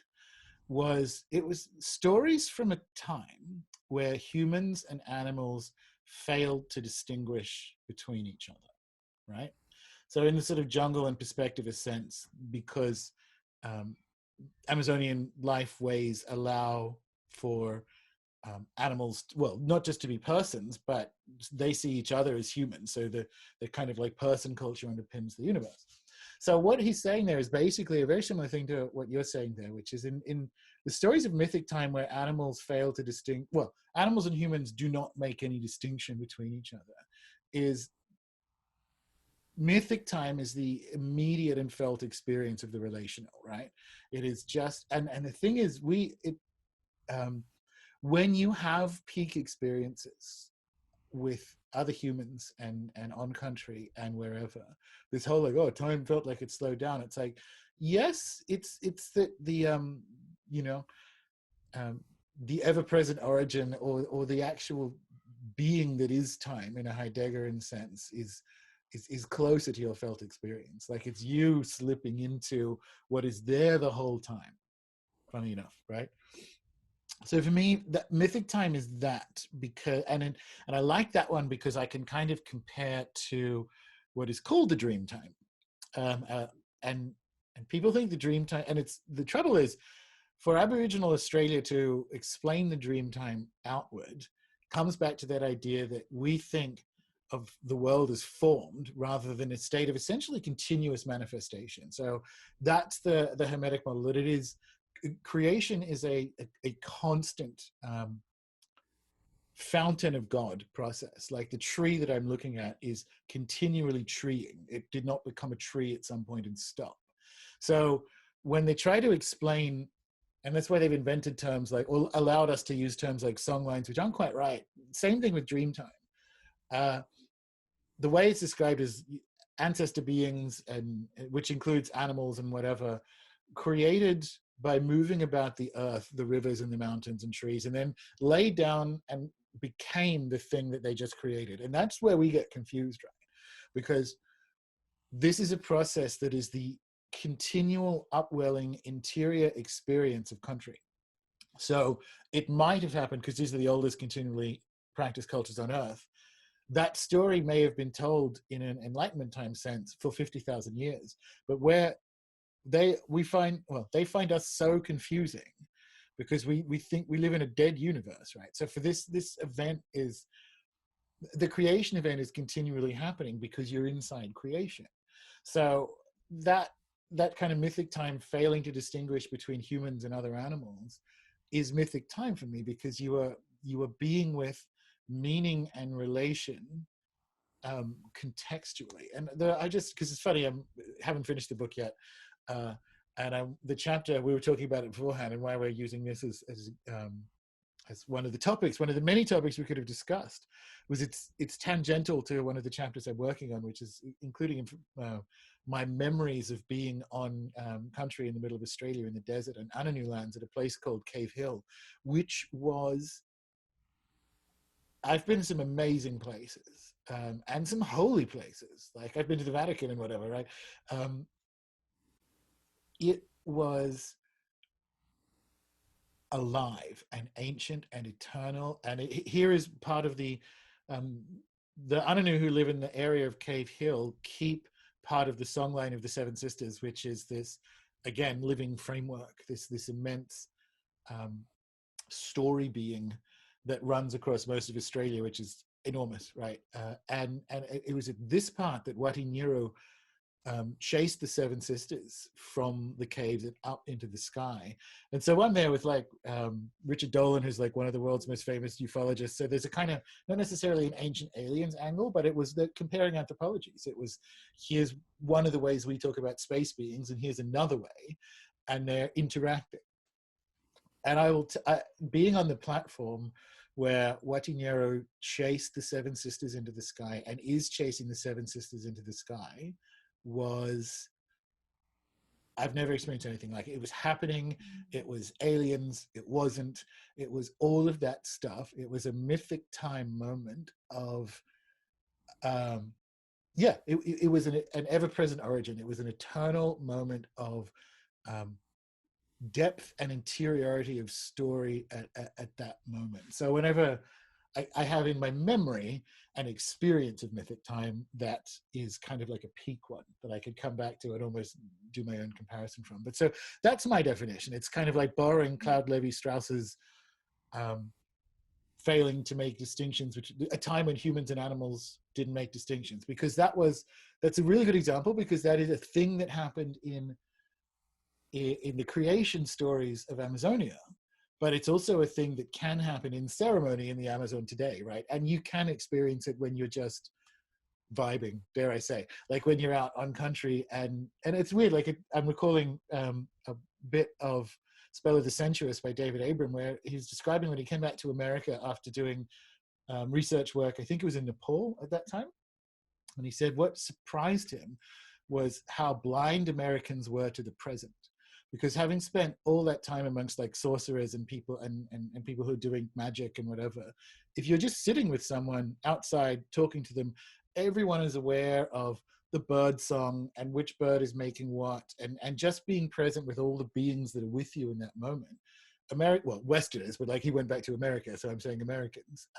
it was stories from a time where humans and animals failed to distinguish between each other, right? So in the sort of jungle and perspectivist sense, because um, Amazonian life ways allow for animals, well, not just to be persons, but they see each other as humans. So the kind of like person culture underpins the universe. So what he's saying there is basically a very similar thing to what you're saying there, which is in the stories of mythic time where animals fail to distinguish, well, animals and humans do not make any distinction between each other, is mythic time is the immediate and felt experience of the relational, right? It is just, and the thing is, when you have peak experiences with other humans and on country and wherever, this whole like, oh, time felt like it slowed down, it's like, yes, it's the you know the ever-present origin, or the actual being that is time in a Heideggerian sense is closer to your felt experience. Like it's you slipping into what is there the whole time, funny enough, right? So for me, that mythic time is that, because and I like that one because I can kind of compare to what is called the dream time, um, uh, and people think the dream time, and it's the trouble is for Aboriginal Australia to explain the dream time outward comes back to that idea that we think of the world as formed rather than a state of essentially continuous manifestation. So that's the Hermetic model, that it is, creation is a constant fountain of God process. Like the tree that I'm looking at is continually treeing. It did not become a tree at some point and stop. So when they try to explain, and that's why they've invented terms like, or allowed us to use terms like songlines, which aren't quite right. Same thing with dream time. The way it's described is ancestor beings, and which includes animals and whatever, created by moving about the earth, the rivers and the mountains and trees, and then laid down and became the thing that they just created. And that's where we get confused, right? Because this is a process that is the continual upwelling interior experience of country. So it might have happened, because these are the oldest continually practiced cultures on earth. That story may have been told in an Enlightenment time sense for 50,000 years, but where they find us so confusing because we think we live in a dead universe, right? So for this event is, the creation event is continually happening because you're inside creation. So that kind of mythic time failing to distinguish between humans and other animals is mythic time for me, because you are being with meaning and relation contextually. And I just, because it's funny, I haven't finished the book yet, and the chapter, we were talking about it beforehand, and why we're using this as one of the topics, one of the many topics we could have discussed, was it's tangential to one of the chapters I'm working on, which is including my memories of being on country in the middle of Australia in the desert and Ananu lands at a place called Cave Hill, which was, I've been to some amazing places and some holy places. Like I've been to the Vatican and whatever, right? It was alive and ancient and eternal. And here is part of the Ananu who live in the area of Cave Hill keep part of the songline of the Seven Sisters, which is this, again, living framework, this immense story being that runs across most of Australia, which is enormous, right? And it was at this part that Wati Nero chased the Seven Sisters from the caves and up into the sky. And so I'm there with like Richard Dolan, who's like one of the world's most famous ufologists. So there's a kind of, not necessarily an ancient aliens angle, but it was the comparing anthropologies. It was, here's one of the ways we talk about space beings, and here's another way, and they're interacting. And being on the platform where Wati Nero chased the Seven Sisters into the sky and is chasing the Seven Sisters into the sky, was, I've never experienced anything like it. It was happening. It was aliens. It wasn't. It was all of that stuff. It was a mythic time moment of, it was an ever-present origin. It was an eternal moment of depth and interiority of story at that moment. So whenever I have in my memory an experience of mythic time that is kind of like a peak one that I could come back to and almost do my own comparison from. But so that's my definition. It's kind of like borrowing Claude Lévi-Strauss's failing to make distinctions, which a time when humans and animals didn't make distinctions, because that's a really good example, because that is a thing that happened in the creation stories of Amazonia, but it's also a thing that can happen in ceremony in the Amazon today, right? And you can experience it when you're just vibing, dare I say, like when you're out on country, and it's weird. Like I'm recalling a bit of Spell of the Sensuous by David Abram, where he's describing when he came back to America after doing research work. I think it was in Nepal at that time, and he said what surprised him was how blind Americans were to the present. Because having spent all that time amongst like sorcerers and people and people who are doing magic and whatever, if you're just sitting with someone outside talking to them, everyone is aware of the bird song and which bird is making what, and just being present with all the beings that are with you in that moment. Westerners, but like he went back to America, so I'm saying Americans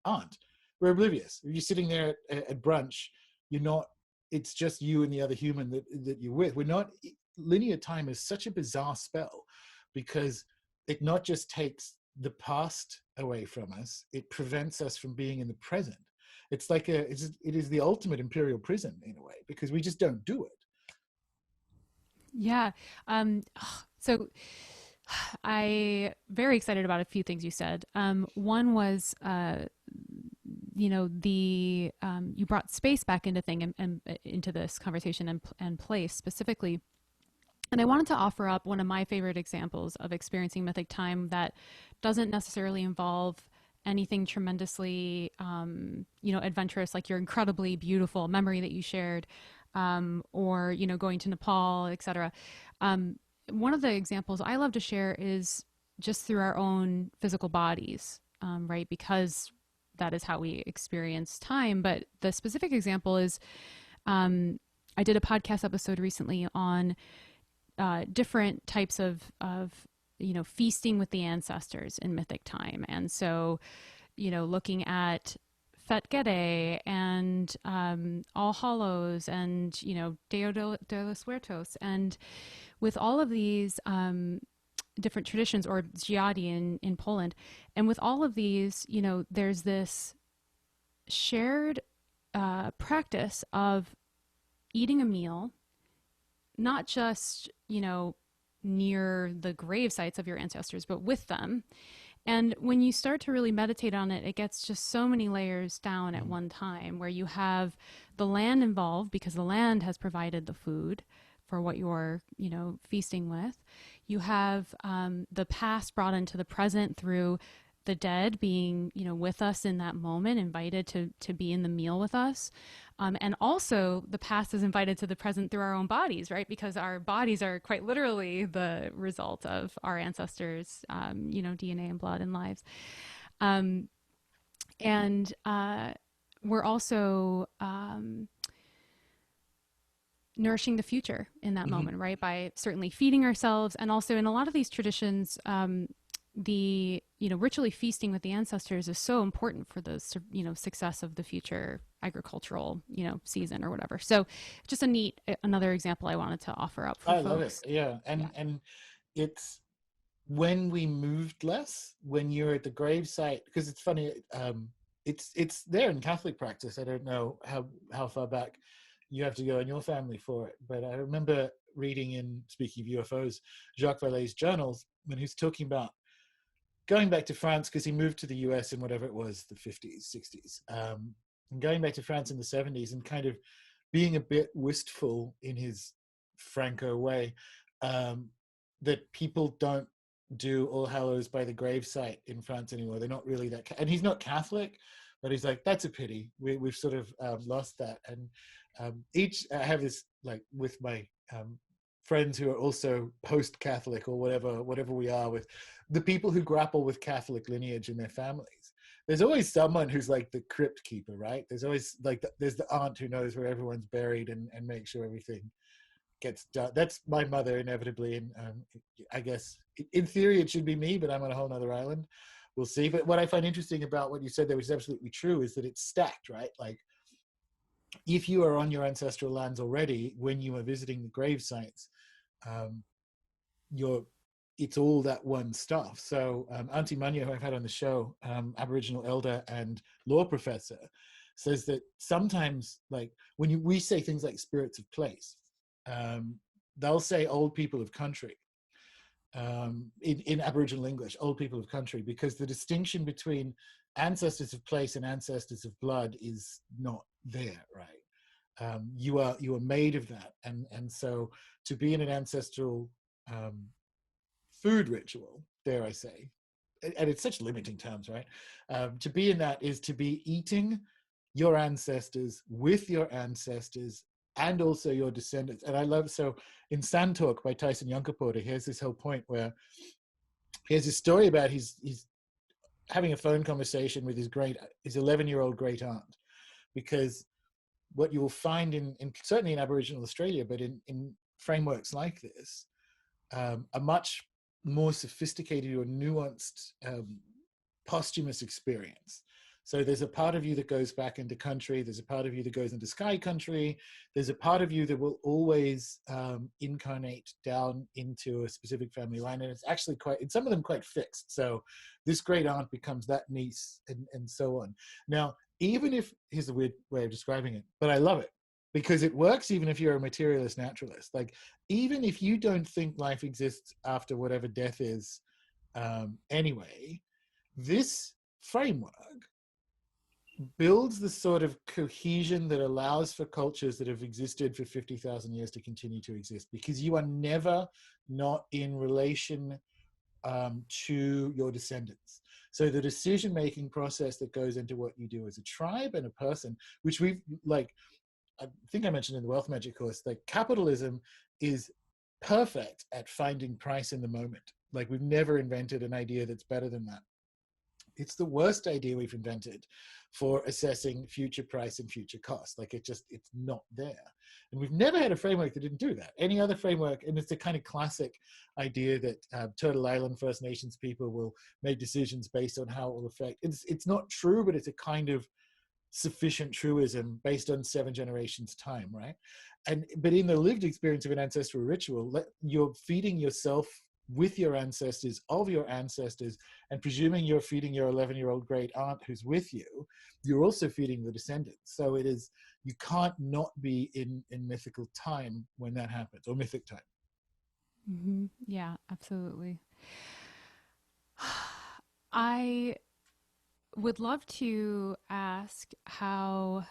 aren't. We're oblivious. If you're sitting there at brunch, you're not. It's just you and the other human that you're with. We're not. Linear time is such a bizarre spell, because it not just takes the past away from us, it prevents us from being in the present. It's like it is the ultimate imperial prison in a way, because we just don't do it. Yeah. So I very excited about a few things you said. One was, you brought space back into thing and into this conversation and place specifically. And I wanted to offer up one of my favorite examples of experiencing mythic time that doesn't necessarily involve anything tremendously, adventurous, like your incredibly beautiful memory that you shared, or, going to Nepal, etc. One of the examples I love to share is just through our own physical bodies, right? Because that is how we experience time. But the specific example is, I did a podcast episode recently on different types of feasting with the ancestors in mythic time. And so, looking at Fet Gede and All Hallows and, Dia de los Muertos. And with all of these different traditions, or Dziady in Poland, and with all of these, there's this shared practice of eating a meal, not just, near the grave sites of your ancestors, but with them. And when you start to really meditate on it, it gets just so many layers down at one time, where you have the land involved, because the land has provided the food for what you're, feasting with. You have the past brought into the present through the dead being, with us in that moment, invited to be in the meal with us. And also the past is invited to the present through our own bodies, right? Because our bodies are quite literally the result of our ancestors, DNA and blood and lives. And we're also nourishing the future in that moment, right? By certainly feeding ourselves. And also in a lot of these traditions, the ritually feasting with the ancestors is so important for the success of the future agricultural season or whatever. So just another example I wanted to offer up for folks. I love it. Yeah. And it's when we moved less, when you're at the gravesite, because it's funny, it's there in Catholic practice. I don't know how far back you have to go in your family for it, but I remember reading, in speaking of UFOs, Jacques Vallée's journals, when he's talking about going back to France, because he moved to the US in whatever it was, the 50s, 60s, and going back to France in the 70s, and kind of being a bit wistful in his Franco way, that people don't do All Hallows by the gravesite in France anymore. They're not really that, and he's not Catholic, but he's like, that's a pity. We've sort of lost that. And I have this, like, with my friends who are also post-Catholic, or whatever we are, with the people who grapple with Catholic lineage in their families. There's always someone who's like the crypt keeper, right? There's always there's the aunt who knows where everyone's buried and makes sure everything gets done. That's my mother, inevitably. And I guess in theory it should be me, but I'm on a whole nother island. We'll see. But what I find interesting about what you said there, which is absolutely true, is that it's stacked, right? Like, if you are on your ancestral lands already, when you are visiting the grave sites, you're it's all that one stuff. So Auntie Munya, who I've had on the show, Aboriginal elder and law professor, says that sometimes, like when we say things like spirits of place, they'll say old people of country in Aboriginal English, old people of country, because the distinction between ancestors of place and ancestors of blood is not there, right? You are made of that, and so to be in an ancestral food ritual, dare I say, and it's such limiting terms, right? To be in that is to be eating your ancestors with your ancestors and also your descendants. And I love, so in Sand Talk by Tyson Yunkaporta, here's this whole point where here's a story about he's having a phone conversation with his 11-year-old great aunt, because what you will find in certainly in Aboriginal Australia, but in frameworks like this, a much more sophisticated or nuanced posthumous experience. So there's a part of you that goes back into country, there's a part of you that goes into sky country, there's a part of you that will always incarnate down into a specific family line, and it's actually in some of them quite fixed. So this great aunt becomes that niece, and so on. Now, even if, here's a weird way of describing it, but I love it, because it works even if you're a materialist naturalist. Like, even if you don't think life exists after whatever death is anyway, this framework builds the sort of cohesion that allows for cultures that have existed for 50,000 years to continue to exist, because you are never not in relation to your descendants. So the decision-making process that goes into what you do as a tribe and a person, which we've, like, I think I mentioned in the Wealth Magic course, like capitalism is perfect at finding price in the moment. Like, we've never invented an idea that's better than that. It's the worst idea we've invented for assessing future price and future cost. Like, it's not there. And we've never had a framework that didn't do that. Any other framework, and it's a kind of classic idea that Turtle Island First Nations people will make decisions based on how it will affect. It's not true, but it's a kind of sufficient truism based on 7 generations time, right? But in the lived experience of an ancestral ritual, you're feeding yourself with your ancestors, of your ancestors, and presuming you're feeding your 11-year-old great aunt who's with you, you're also feeding the descendants. So it is, you can't not be in mythical time when that happens, or mythic time. Mm-hmm. Yeah, absolutely. I would love to ask how,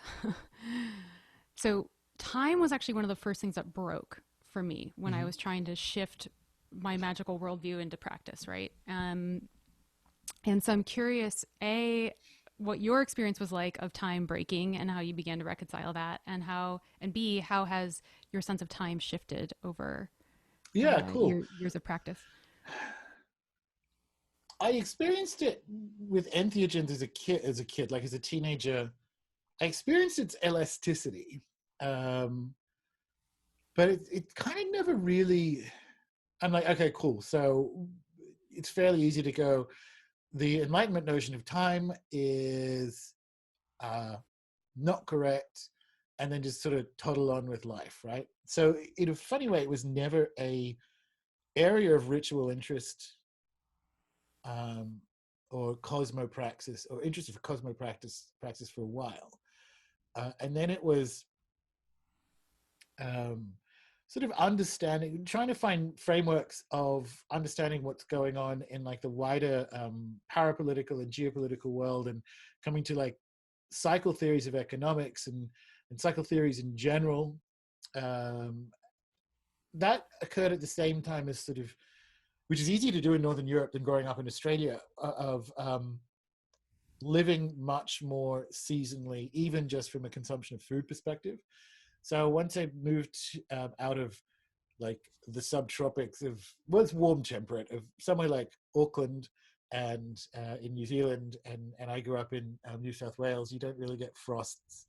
so time was actually one of the first things that broke for me when I was trying to shift my magical worldview into practice, right? And so I'm curious, A, what your experience was like of time breaking and how you began to reconcile that, and B, how has your sense of time shifted over Cool. years of practice? I experienced it with entheogens as a kid, like as a teenager. I experienced its elasticity, but it kind of never really. I'm like, okay, cool. So it's fairly easy to go. The Enlightenment notion of time is not correct, and then just sort of toddle on with life, right? So in a funny way, it was never a area of ritual interest or cosmopraxis, or interest of cosmopractice for a while. And then it was sort of understanding, trying to find frameworks of understanding what's going on in like the wider parapolitical and geopolitical world, and coming to like cycle theories of economics and cycle theories in general. That occurred at the same time as sort of, which is easier to do in Northern Europe than growing up in Australia, of living much more seasonally, even just from a consumption of food perspective. So once I moved out of like the subtropics of, well, it's warm temperate, of somewhere like Auckland and in New Zealand, and I grew up in New South Wales, you don't really get frosts.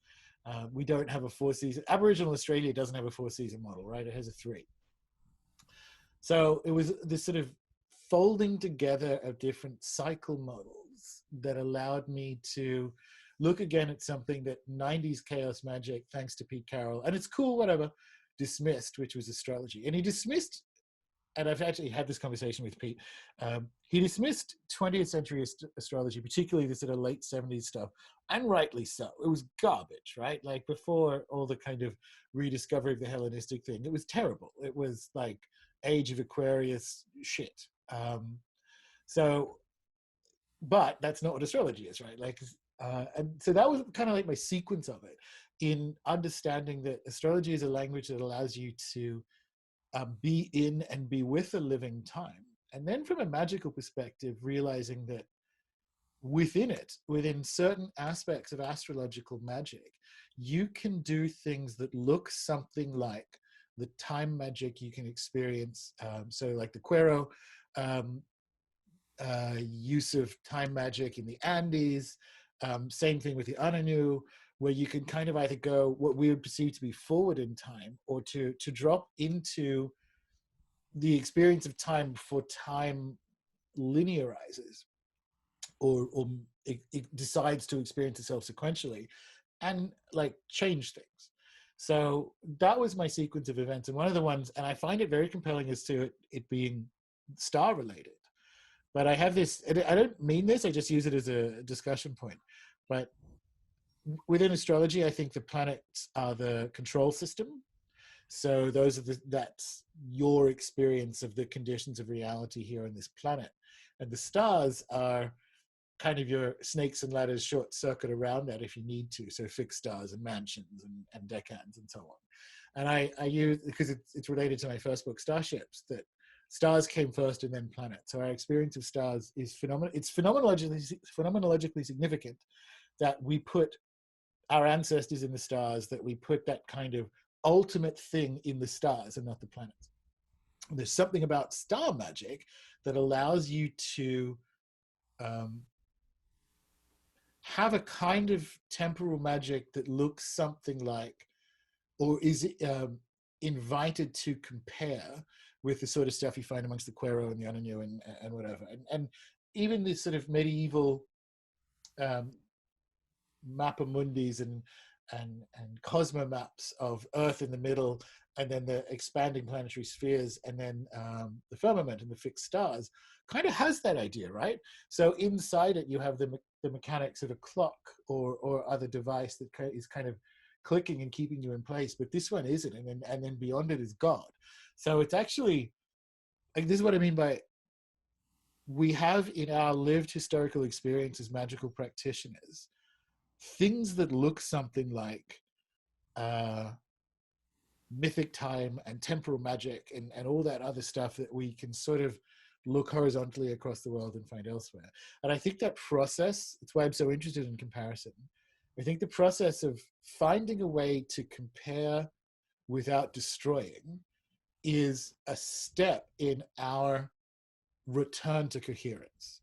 We don't have a 4-season. Aboriginal Australia doesn't have a 4-season model, right? It has a 3. So it was this sort of folding together of different cycle models that allowed me to look again at something that 90s chaos magic, thanks to Pete Carroll, and it's cool, whatever, dismissed, which was astrology. And he dismissed and I've actually had this conversation with Pete. He dismissed 20th century astrology, particularly the sort of late 70s stuff, and rightly so. It was garbage, right? Like before all the kind of rediscovery of the Hellenistic thing, it was terrible. It was like Age of Aquarius shit. So, but that's not what astrology is, right? Like, and so that was kind of like my sequence of it, in understanding that astrology is a language that allows you to be in and be with a living time. And then from a magical perspective, realizing that within it, within certain aspects of astrological magic, you can do things that look something like the time magic you can experience. So like the Quero use of time magic in the Andes, same thing with the Ananu, where you can kind of either go what we would perceive to be forward in time, or to drop into the experience of time before time linearizes, or it decides to experience itself sequentially, and like change things. So that was my sequence of events, and one of the ones, and I find it very compelling as to it being star related. But I have this, I don't mean this, I just use it as a discussion point. But within astrology, I think the planets are the control system. So those are that's your experience of the conditions of reality here on this planet. And the stars are kind of your snakes and ladders short circuit around that if you need to. So fixed stars and mansions and decans and so on. And I use, because it's related to my first book, Starships, that stars came first and then planets. So our experience of stars is it's phenomenologically significant that we put our ancestors in the stars, that we put that kind of ultimate thing in the stars and not the planets. There's something about star magic that allows you to have a kind of temporal magic that looks something like, or is invited to compare with the sort of stuff you find amongst the Quero and the Ananu and whatever. And even this sort of medieval mapamundis and cosmo maps of Earth in the middle, and then the expanding planetary spheres, and then the firmament and the fixed stars, kind of has that idea, right? So inside it, you have the mechanics of a clock or other device that is kind of clicking and keeping you in place, but this one isn't, and then beyond it is God. So it's actually, like, this is what I mean by, we have in our lived historical experience as magical practitioners things that look something like mythic time and temporal magic and all that other stuff that we can sort of look horizontally across the world and find elsewhere. And I think that process, it's why I'm so interested in comparison. I think the process of finding a way to compare without destroying is a step in our return to coherence.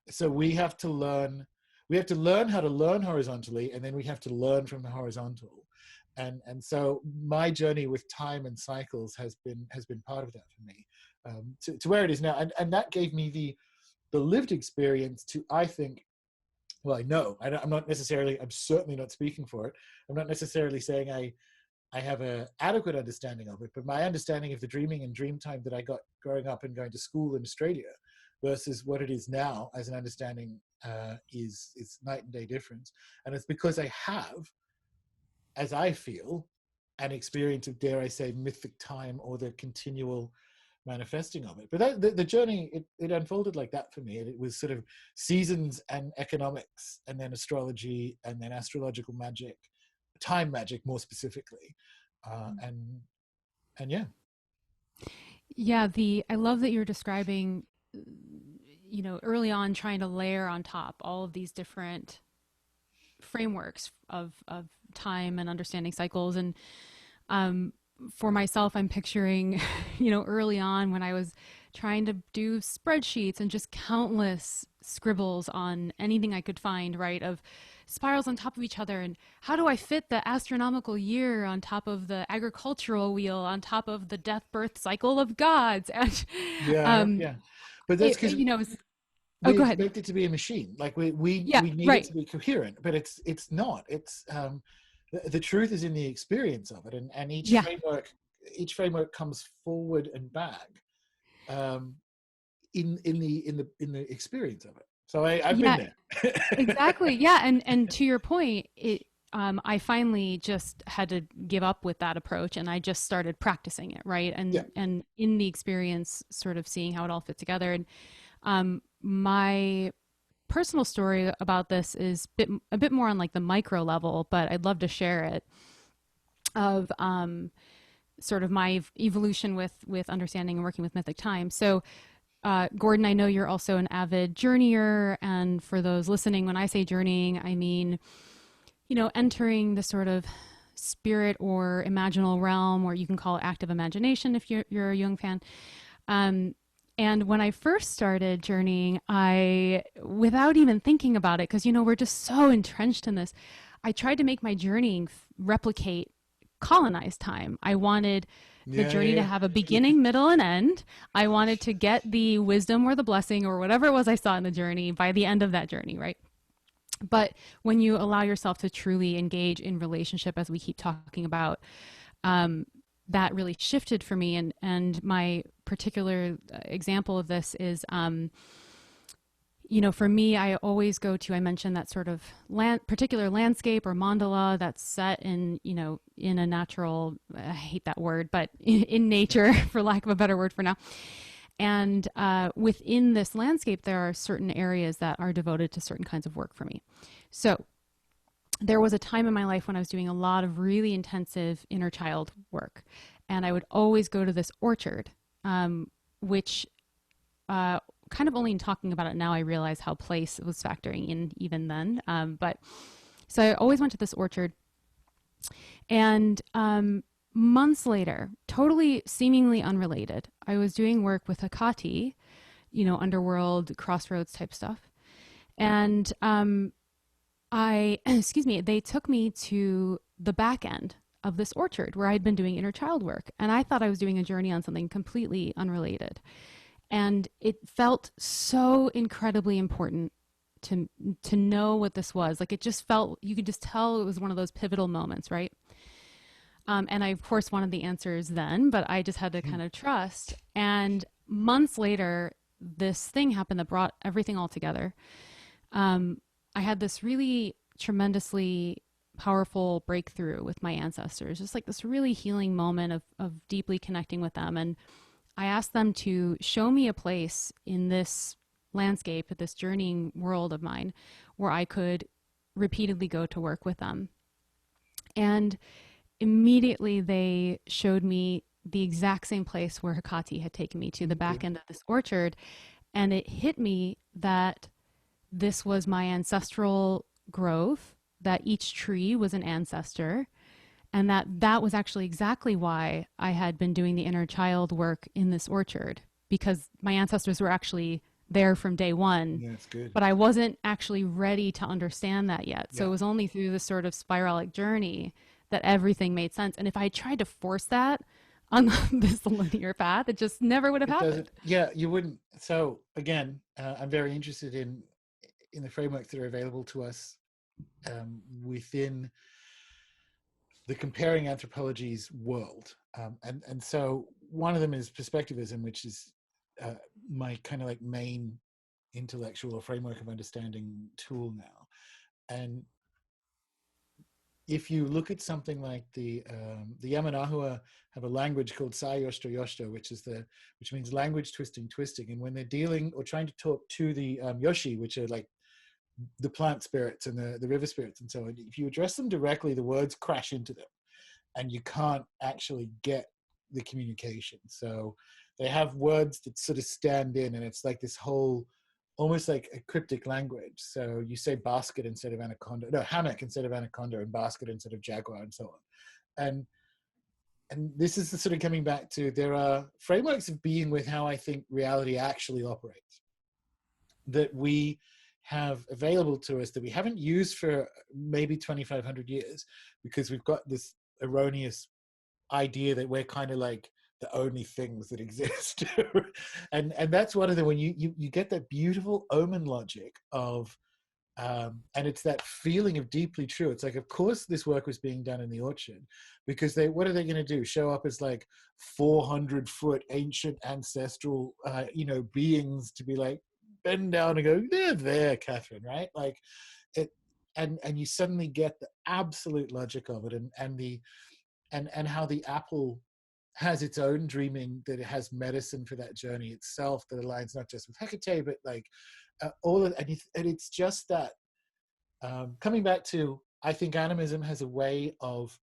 So we have to learn how to learn horizontally, and then we have to learn from the horizontal. And so my journey with time and cycles has been part of that for me, to where it is now. And that gave me the lived experience to, I think, well, I know, I'm not necessarily, I'm certainly not speaking for it. I'm not necessarily saying I have an adequate understanding of it, but my understanding of the dreaming and dream time that I got growing up and going to school in Australia versus what it is now as an understanding is night and day difference. And it's because I have, as I feel, an experience of, dare I say, mythic time, or the continual manifesting of it. But the journey, it unfolded like that for me. It was sort of seasons and economics, and then astrology, and then astrological magic, time magic more specifically, and yeah. Yeah, I love that you're describing, early on trying to layer on top all of these different frameworks of time and understanding cycles. And for myself, I'm picturing, early on when I was trying to do spreadsheets and just countless scribbles on anything I could find, right, of spirals on top of each other, and how do I fit the astronomical year on top of the agricultural wheel on top of the death birth cycle of gods. And Yeah, but that's because oh, we go ahead. expect it to be a machine. Like we Yeah, need it right. to be coherent, but it's not. It's the truth is in the experience of it, and each Yeah. framework comes forward and back. um, in the experience of it. So I've been Yeah, there. exactly. Yeah, and to your point, I finally just had to give up with that approach, and I just started practicing it, right? Yeah. And in the experience, sort of seeing how it all fit together. And my personal story about this is a bit more on like the micro level, but I'd love to share it. Of sort of my evolution with understanding and working with Mythic time. So Gordon, I know you're also an avid journeyer. And for those listening, when I say journeying, I mean, entering the sort of spirit or imaginal realm, or you can call it active imagination if you're a Jung fan. And when I first started journeying, without even thinking about it, because, we're just so entrenched in this, I tried to make my journeying replicate colonized time. I wanted the Yeah, journey to yeah, have a beginning, middle, and end. I wanted to get the wisdom or the blessing or whatever it was I saw in the journey by the end of that journey, right? But when you allow yourself to truly engage in relationship, as we keep talking about, that really shifted for me. And my particular example of this is, for me, I always go to, I mentioned that sort of particular landscape or mandala that's set in, in a natural, I hate that word, but in nature, for lack of a better word for now. And within this landscape, there are certain areas that are devoted to certain kinds of work for me. So there was a time in my life when I was doing a lot of really intensive inner child work. And I would always go to this orchard, which kind of only in talking about it now, I realize how place was factoring in even then. But so I always went to this orchard. And months later, totally seemingly unrelated, I was doing work with Hakati, underworld, crossroads type stuff. And excuse me, they took me to the back end of this orchard where I'd been doing inner child work. And I thought I was doing a journey on something completely unrelated. And it felt so incredibly important to know what this was. Like, it just felt, you could just tell it was one of those pivotal moments, right? And I, of course, wanted the answers then, but I just had to kind of trust. And months later, this thing happened that brought everything all together. I had this really tremendously powerful breakthrough with my ancestors, just like this really healing moment of deeply connecting with them. And I asked them to show me a place in this landscape, this journeying world of mine, where I could repeatedly go to work with them. And immediately they showed me the exact same place where Hecate had taken me to, the back end of this orchard. And it hit me that this was my ancestral growth, that each tree was an ancestor, and that was actually exactly why I had been doing the inner child work in this orchard, because my ancestors were actually there from day one. Yeah, it's good. But I wasn't actually ready to understand that yet. So Yeah. it was only through this sort of spiralic journey that everything made sense. And if I tried to force that on this linear path, it just never would have It happened. doesn't. Yeah, you wouldn't. So again, I'm very interested in the frameworks that are available to us within the comparing anthropology's world, and so one of them is perspectivism, which is my kind of like main intellectual or framework of understanding tool now. And if you look at something like the Yamanahua have a language called Sayoshto Yoshto, which means language twisting. And when they're dealing or trying to talk to the Yoshi, which are like the plant spirits and the river spirits and so on, if you address them directly, the words crash into them and you can't actually get the communication. So they have words that sort of stand in, and it's like this whole, almost like a cryptic language. So you say basket instead of anaconda, no, hammock instead of anaconda, and basket instead of jaguar, and so on. And this is the sort of coming back to, there are frameworks of being with how I think reality actually operates that we have available to us that we haven't used for maybe 2,500 years, because we've got this erroneous idea that we're kind of like the only things that exist. and that's one of the, when you get that beautiful omen logic of And it's that feeling of deeply true. It's like, of course, this work was being done in the orchard, because what are they going to do? Show up as like 400-foot ancient ancestral, beings to be like, bend down and go, there, Kathryn, right? Like it, and you suddenly get the absolute logic of it, and how the apple has its own dreaming, that it has medicine for that journey itself that aligns not just with Hecate, but like all of, and it's just that coming back to, I think animism has a way of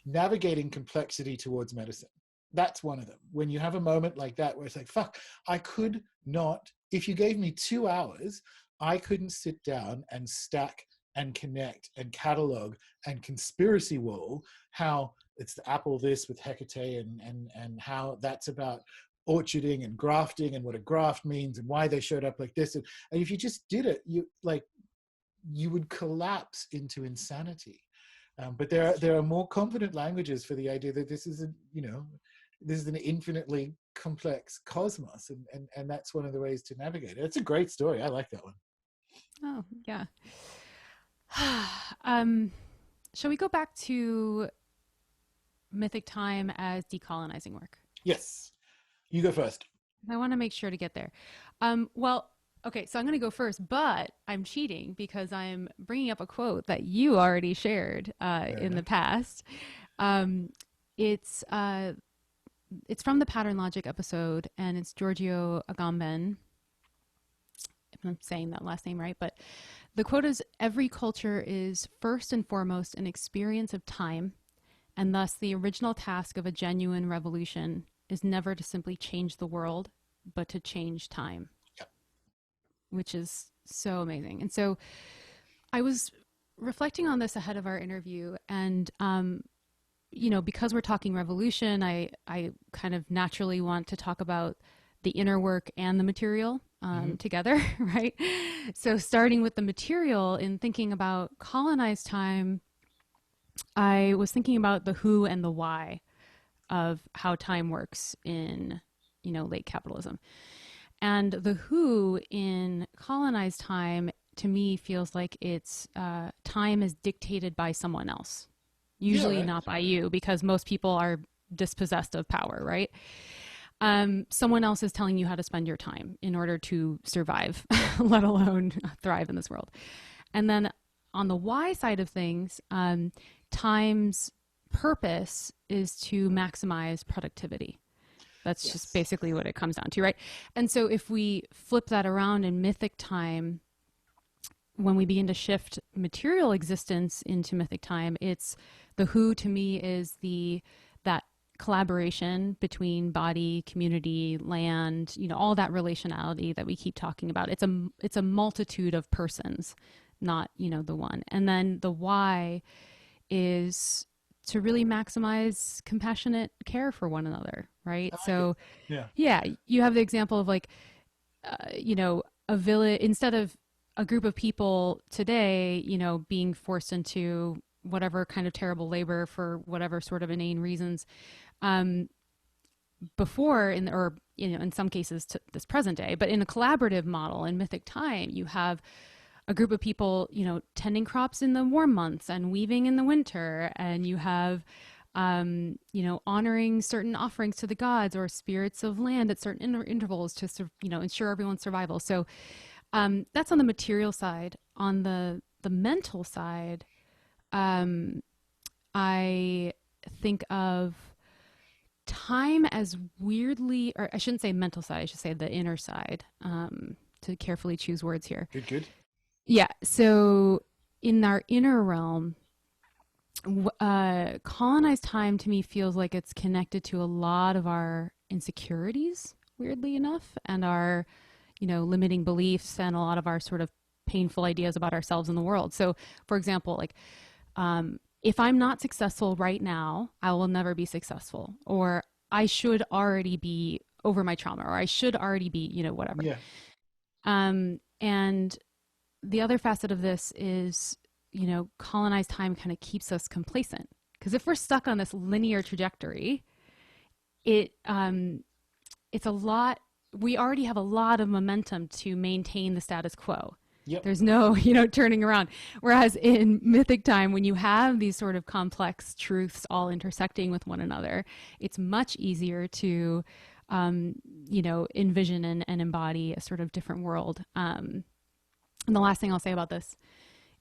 navigating complexity towards medicine. That's one of them. When you have a moment like that where it's like, fuck, I could not, if you gave me 2 hours, I couldn't sit down and stack and connect and catalog and conspiracy wall how it's the apple this with Hecate, and how that's about orcharding and grafting and what a graft means and why they showed up like this. And if you just did it, you would collapse into insanity. But there are more competent languages for the idea that this is an infinitely complex cosmos, and that's one of the ways to navigate it. It's a great story. I like that one. Oh yeah. Shall we go back to Mythic time as decolonizing work? Yes, you go first. I want to make sure to get there. Well, okay, so I'm going to go first, but I'm cheating because I'm bringing up a quote that you already shared in the past. It's from the Pattern Logic episode, and it's Giorgio Agamben, if I'm saying that last name right, but the quote is, "Every culture is first and foremost an experience of time, and thus the original task of a genuine revolution is never to simply change the world, but to change time." Yep. Which is so amazing. And so I was reflecting on this ahead of our interview, and because we're talking revolution, I kind of naturally want to talk about the inner work and the material together, right? So starting with the material, in thinking about colonized time, I was thinking about the who and the why of how time works in, late capitalism. And the who in colonized time, to me, feels like it's time is dictated by someone else. Usually not by you, because most people are dispossessed of power, right? Someone else is telling you how to spend your time in order to survive, let alone thrive in this world. And then on the why side of things, time's purpose is to maximize productivity. That's just basically what it comes down to, right? And so if we flip that around in Mythic time, when we begin to shift material existence into Mythic time, it's the who, to me, is that collaboration between body, community, land, all that relationality that we keep talking about. It's a multitude of persons, not, the one. And then the why is to really maximize compassionate care for one another, right? So you have the example of like, a village, instead of a group of people today, being forced into whatever kind of terrible labor for whatever sort of inane reasons, before in some cases to this present day, but in a collaborative model in Mythic time, you have a group of people, tending crops in the warm months and weaving in the winter, and you have honoring certain offerings to the gods or spirits of land at certain intervals to ensure everyone's survival. So that's on the material side. On the mental side, I think of time as weirdly, or I shouldn't say mental side, I should say the inner side, to carefully choose words here. Good. Yeah. So in our inner realm, colonized time to me feels like it's connected to a lot of our insecurities, weirdly enough, and our, limiting beliefs, and a lot of our sort of painful ideas about ourselves and the world. So, for example, like, if I'm not successful right now, I will never be successful, or I should already be over my trauma, or I should already be, whatever. Yeah. And the other facet of this is, colonized time kind of keeps us complacent, because if we're stuck on this linear trajectory, it's a lot. We already have a lot of momentum to maintain the status quo. Yep. There's no, turning around. Whereas in mythic time, when you have these sort of complex truths all intersecting with one another, it's much easier to, um, envision and embody a sort of different world. And the last thing I'll say about this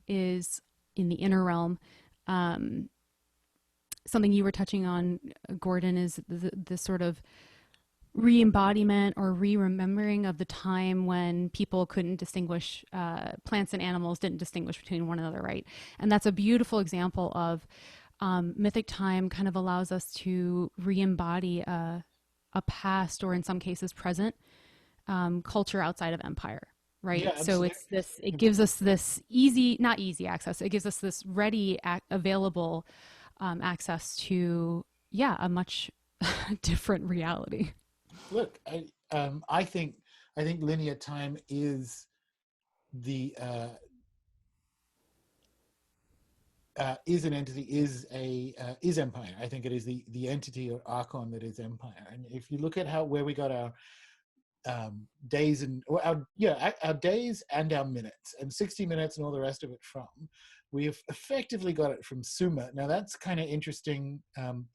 is in the inner realm, um, something you were touching on, Gordon, is the sort of re-embodiment or re-remembering of the time when people couldn't distinguish, plants and animals didn't distinguish between one another, right? And that's a beautiful example of mythic time kind of allows us to re-embody a past, or in some cases present, culture outside of empire, Yeah, right? So absolutely. it gives us this easy, not easy access, it gives us this ready, available access to, yeah, a much different reality. Look, I think linear time the is an entity, is empire. I think it is the entity or archon that is empire. And if you look at where we got our days and or our days and our minutes and 60 minutes and all the rest of it from, we've effectively got it from Sumer. Now that's kind of interesting,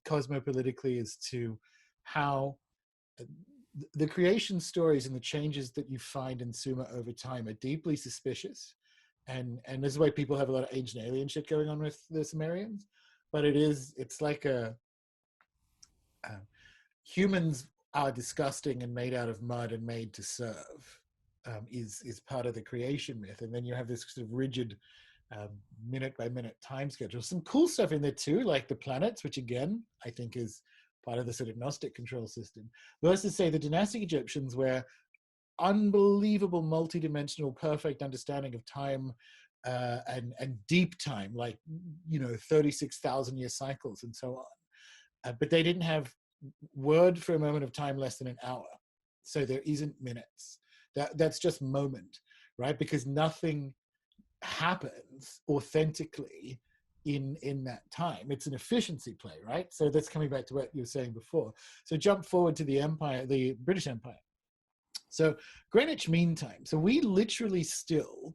cosmopolitically, as to how the creation stories and the changes that you find in Sumer over time are deeply suspicious, and this is why people have a lot of ancient alien shit going on with the Sumerians. But it's like uh, humans are disgusting and made out of mud and made to serve, is part of the creation myth. And then you have this sort of rigid, minute by minute time schedule. Some cool stuff in there too, like the planets, which again I think is part of the sort of Gnostic control system. Versus, say, the dynastic Egyptians, where unbelievable multidimensional perfect understanding of time, and deep time, like 36,000 year cycles and so on. But they didn't have word for a moment of time less than an hour, so there isn't minutes. That's just moment, right? Because nothing happens authentically in that time. It's an efficiency play, right? So that's coming back to what you were saying before. So jump forward to the empire, the British Empire. So Greenwich Mean Time. So we literally still,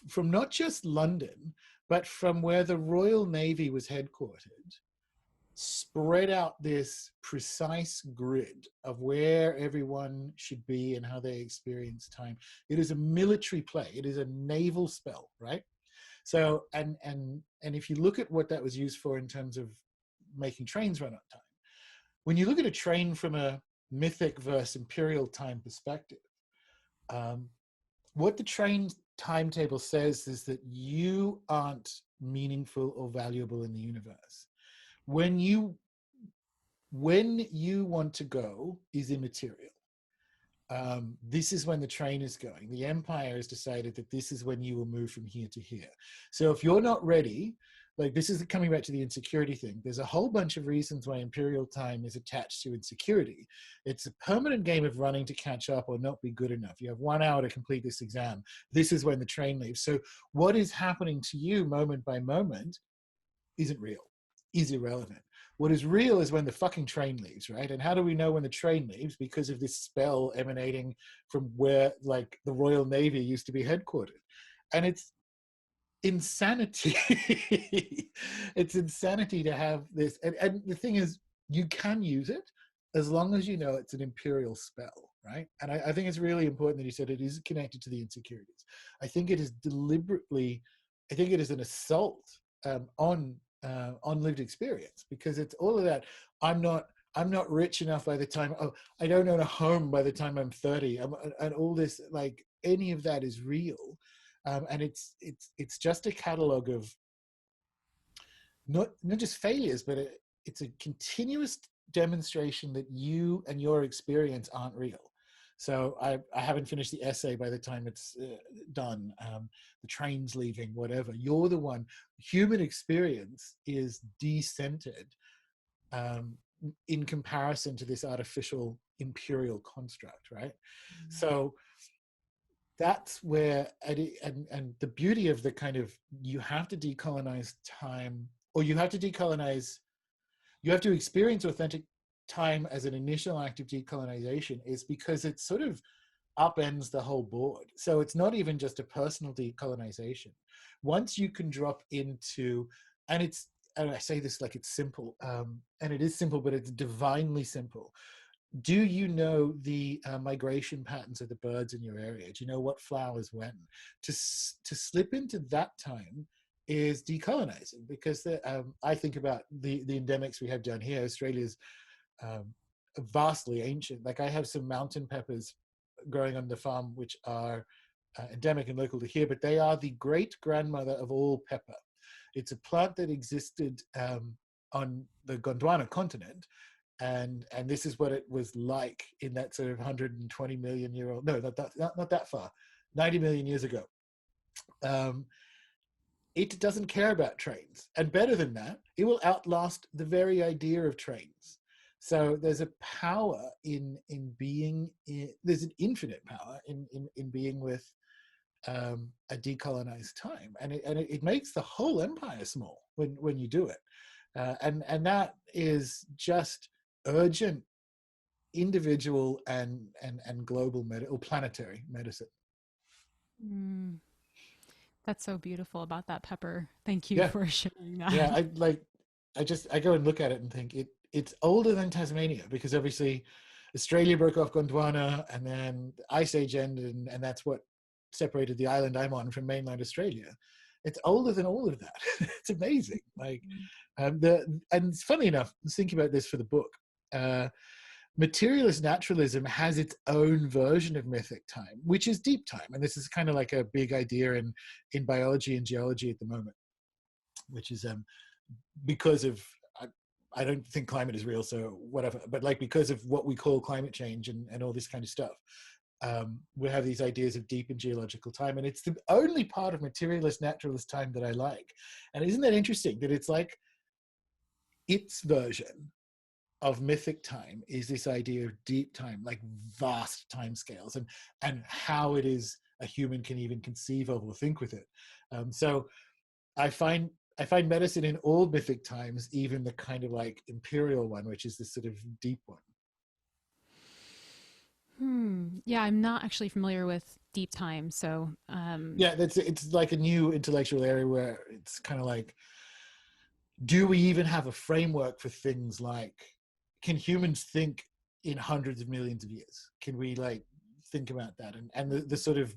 from not just London, but from where the Royal Navy was headquartered, spread out this precise grid of where everyone should be and how they experience time. It is a military play. It is a naval spell, right? So, and if you look at what that was used for in terms of making trains run on time, when you look at a train from a mythic versus imperial time perspective, um, what the train timetable says is that you aren't meaningful or valuable in the universe. When you want to go is immaterial. This is when the train is going. The empire has decided that this is when you will move from here to here. So if you're not ready, like, this is coming back to the insecurity thing. There's a whole bunch of reasons why imperial time is attached to insecurity. It's a permanent game of running to catch up or not be good enough. You have 1 hour to complete this exam. This is when the train leaves. So what is happening to you moment by moment isn't real, is irrelevant. What is real is when the fucking train leaves, right? And how do we know when the train leaves? Because of this spell emanating from where, like, the Royal Navy used to be headquartered. And it's insanity. It's insanity to have this. And the thing is, you can use it as long as you know it's an imperial spell, right? And I think it's really important that he said it is connected to the insecurities. I think it is deliberately, I think it is an assault, on lived experience, because it's all of that. I'm not rich enough by the time, oh, I don't own a home by the time I'm 30. And all this, like, any of that is real. And it's just a catalog of not just failures, but it's a continuous demonstration that you and your experience aren't real. So I haven't finished the essay by the time it's done. The train's leaving, whatever. You're the one. Human experience is decentered, um, in comparison to this artificial imperial construct, right? Mm-hmm. So that's where, and the beauty of the kind of, you have to decolonize time, or you have to decolonize, you have to experience authentic time as an initial act of decolonization, is because it's sort of upends the whole board. So it's not even just a personal decolonization. Once you can drop into, and it's, and I say this like it's simple, and it is simple, but it's divinely simple. Do you know the migration patterns of the birds in your area? Do you know what flowers when? To slip into that time is decolonizing, because I think about the endemics we have down here. Australia's um, vastly ancient. Like I have some mountain peppers growing on the farm, which are endemic and local to here, but they are the great grandmother of all pepper. It's a plant that existed on the Gondwana continent, and this is what it was like in that sort of 120 million year old, no, not that far, 90 million years ago. It doesn't care about trains, and better than that, it will outlast the very idea of trains. So there's a power in being there's an infinite power in being with a decolonized time, and it makes the whole empire small when you do it, and that is just urgent individual and global or planetary medicine. Mm, that's so beautiful about that pepper. Thank you Yeah, for sharing that. yeah. I go and look at it and think it's older than Tasmania, because obviously Australia broke off Gondwana, and then the Ice Age ended, and that's what separated the island I'm on from mainland Australia. It's older than all of that. It's amazing. Like and it's funny enough, thinking about this for the book. Materialist naturalism has its own version of mythic time, which is deep time, and this is kind of like a big idea in biology and geology at the moment, which is because of I don't think climate is real, so whatever, but like because of what we call climate change and all this kind of stuff, we have these ideas of deep and geological time, and it's the only part of materialist naturalist time that I like. And isn't that interesting that it's like its version of mythic time is this idea of deep time, like vast time scales, and how it is a human can even conceive of or think with it. So I find medicine in all mythic times, even the kind of like imperial one, which is this sort of deep one. Yeah, I'm not actually familiar with deep time, so Yeah, it's like a new intellectual area where it's kind of like, do we even have a framework for things like, can humans think in hundreds of millions of years? Can we like think about that? And the sort of,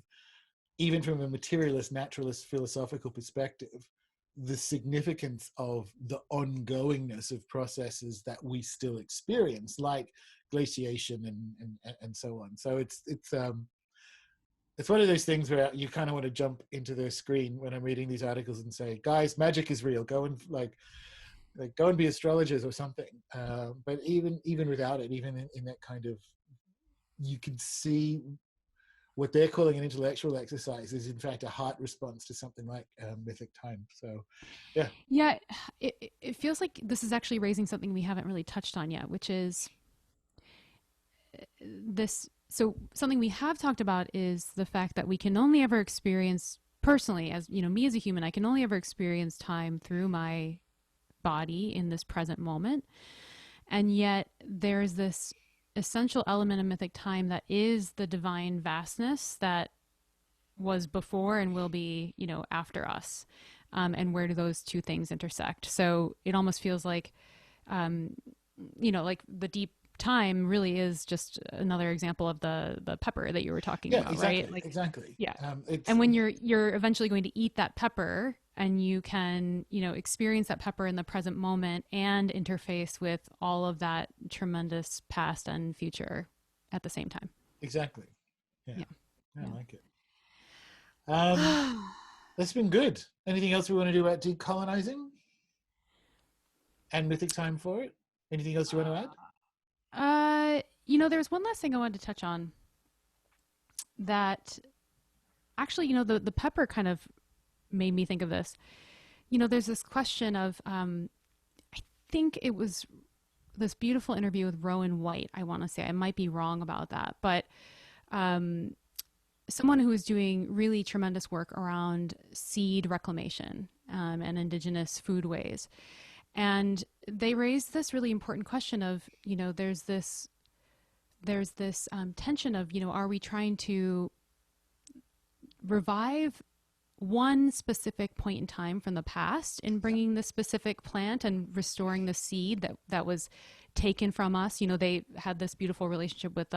even from a materialist, naturalist, philosophical perspective, the significance of the ongoingness of processes that we still experience, like glaciation and so on. So it's one of those things where you kind of want to jump into the screen when I'm reading these articles and say, guys, magic is real. Go and go and be astrologers or something. But even without it, even in that kind of, you can see what they're calling an intellectual exercise is in fact a heart response to something like mythic time. So yeah. yeah, it feels like this is actually raising something we haven't really touched on yet, which is this. So something we have talked about is the fact that we can only ever experience personally, as you know, me as a human, I can only ever experience time through my body in this present moment. And yet there's this essential element of mythic time that is the divine vastness that was before and will be, you know, after us. And where do those two things intersect? So it almost feels like, um, you know, like the deep time really is just another example of the pepper that you were talking Yeah, about, exactly, right? Like, exactly. yeah. It's And when you're eventually going to eat that pepper, and you can, you know, experience that pepper in the present moment and interface with all of that tremendous past and future at the same time. exactly. Yeah, Yeah. I like it. Yeah. That's been good. Anything else we want to do about decolonizing and mythic time for it? Anything else you want to add? You know, there's one last thing I wanted to touch on that actually, you know, the pepper kind of made me think of this. You know, there's this question of, I think it was this beautiful interview with Rowan White. I want to say I might be wrong about that, but um, someone who is doing really tremendous work around seed reclamation and indigenous foodways. And they raised this really important question of, you know, there's this there's this tension of, are we trying to revive one specific point in time from the past in bringing this specific plant and restoring the seed that was taken from us? They had this beautiful relationship with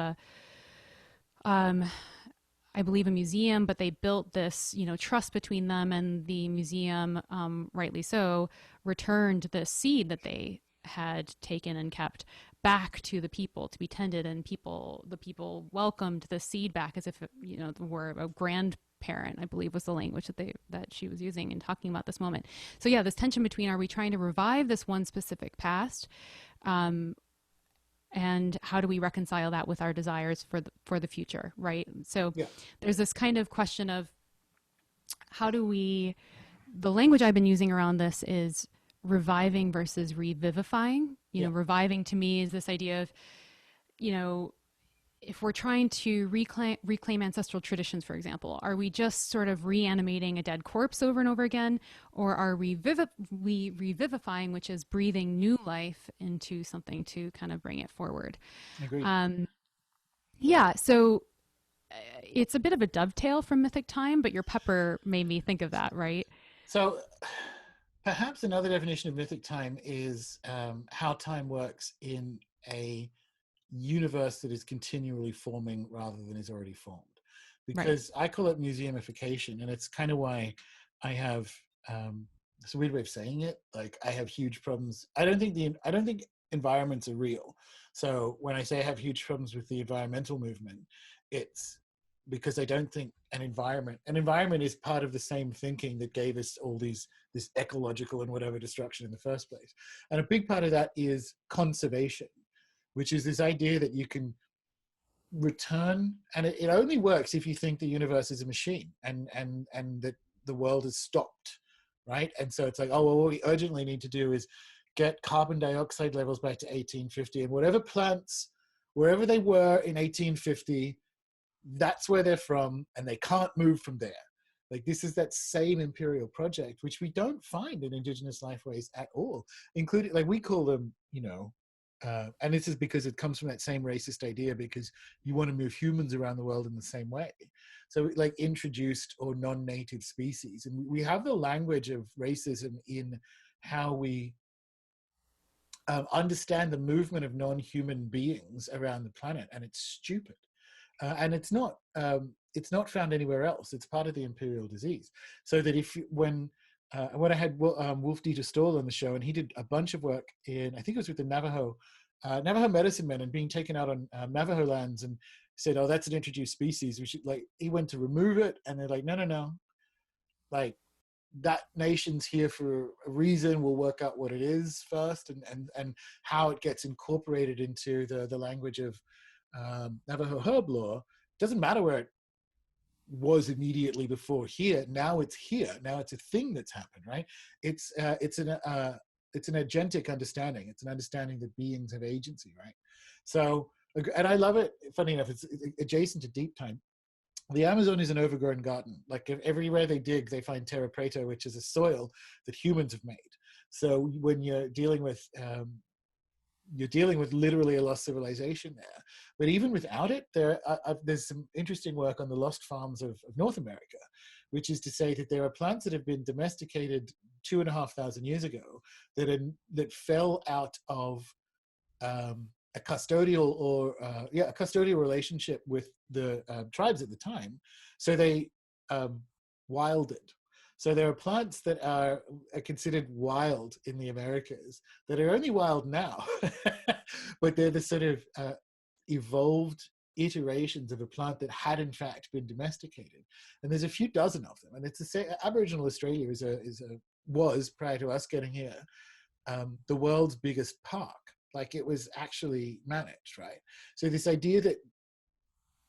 I believe a museum, but they built this, trust between them, and the museum, rightly so, returned the seed that they had taken and kept back to the people to be tended, and the people welcomed the seed back as if it, were a grandparent, I believe was the language that she was using in talking about this moment. So yeah, this tension between, are we trying to revive this one specific past, and how do we reconcile that with our desires for the future, right? So Yeah. there's this kind of question of how do we, the language I've been using around this is reviving versus revivifying. Reviving to me is this idea of, if we're trying to reclaim ancestral traditions, for example, are we just sort of reanimating a dead corpse over and over again? Or are we revivifying, which is breathing new life into something to kind of bring it forward? Agreed. Yeah, so it's a bit of a dovetail from Mythic Time, but your pepper made me think of that, right? So perhaps another definition of mythic time is how time works in a universe that is continually forming rather than is already formed. Right. Because I call it museumification, and it's kind of why I have it's a weird way of saying it. Like, I have huge problems. I don't think environments are real. So when I say I have huge problems with the environmental movement, it's because I don't think an environment is part of the same thinking that gave us all this ecological and whatever destruction in the first place. And a big part of that is conservation, which is this idea that you can return, and it only works if you think the universe is a machine, and that the world has stopped, right? And so it's like, oh, well, what we urgently need to do is get carbon dioxide levels back to 1850, and whatever plants, wherever they were in 1850, that's where they're from, and they can't move from there. Like, this is that same imperial project, which we don't find in indigenous lifeways at all, including, like, we call them, and this is because it comes from that same racist idea, because you want to move humans around the world in the same way. So, like, introduced or non-native species. And we have the language of racism in how we understand the movement of non-human beings around the planet, and it's stupid. And it's not found anywhere else. It's part of the imperial disease. So that when I had Wolf Dieter Stoll on the show, and he did a bunch of work in, I think it was with the Navajo medicine men, and being taken out on Navajo lands, and said, oh, that's an introduced species. We should, like, he went to remove it, and they're like, no. Like, that nation's here for a reason. We'll work out what it is first, and how it gets incorporated into the language of Navajo herb law. Doesn't matter where it was immediately before here. Now it's here. Now it's a thing that's happened, right? It's an agentic understanding. It's an understanding that beings have agency, right? So, and I love it. Funny enough, it's adjacent to deep time. The Amazon is an overgrown garden. Like, everywhere they dig, they find terra preta, which is a soil that humans have made. So when you're dealing with literally a lost civilization there. But even without it, there's some interesting work on the lost farms of North America, which is to say that there are plants that have been domesticated 2,500 years ago that fell out of a custodial relationship with the tribes at the time. So they wilded. So there are plants that are considered wild in the Americas that are only wild now, but they're the sort of evolved iterations of a plant that had in fact been domesticated. And there's a few dozen of them. And it's the same. Aboriginal Australia was, prior to us getting here, the world's biggest park. Like, it was actually managed, right? So this idea that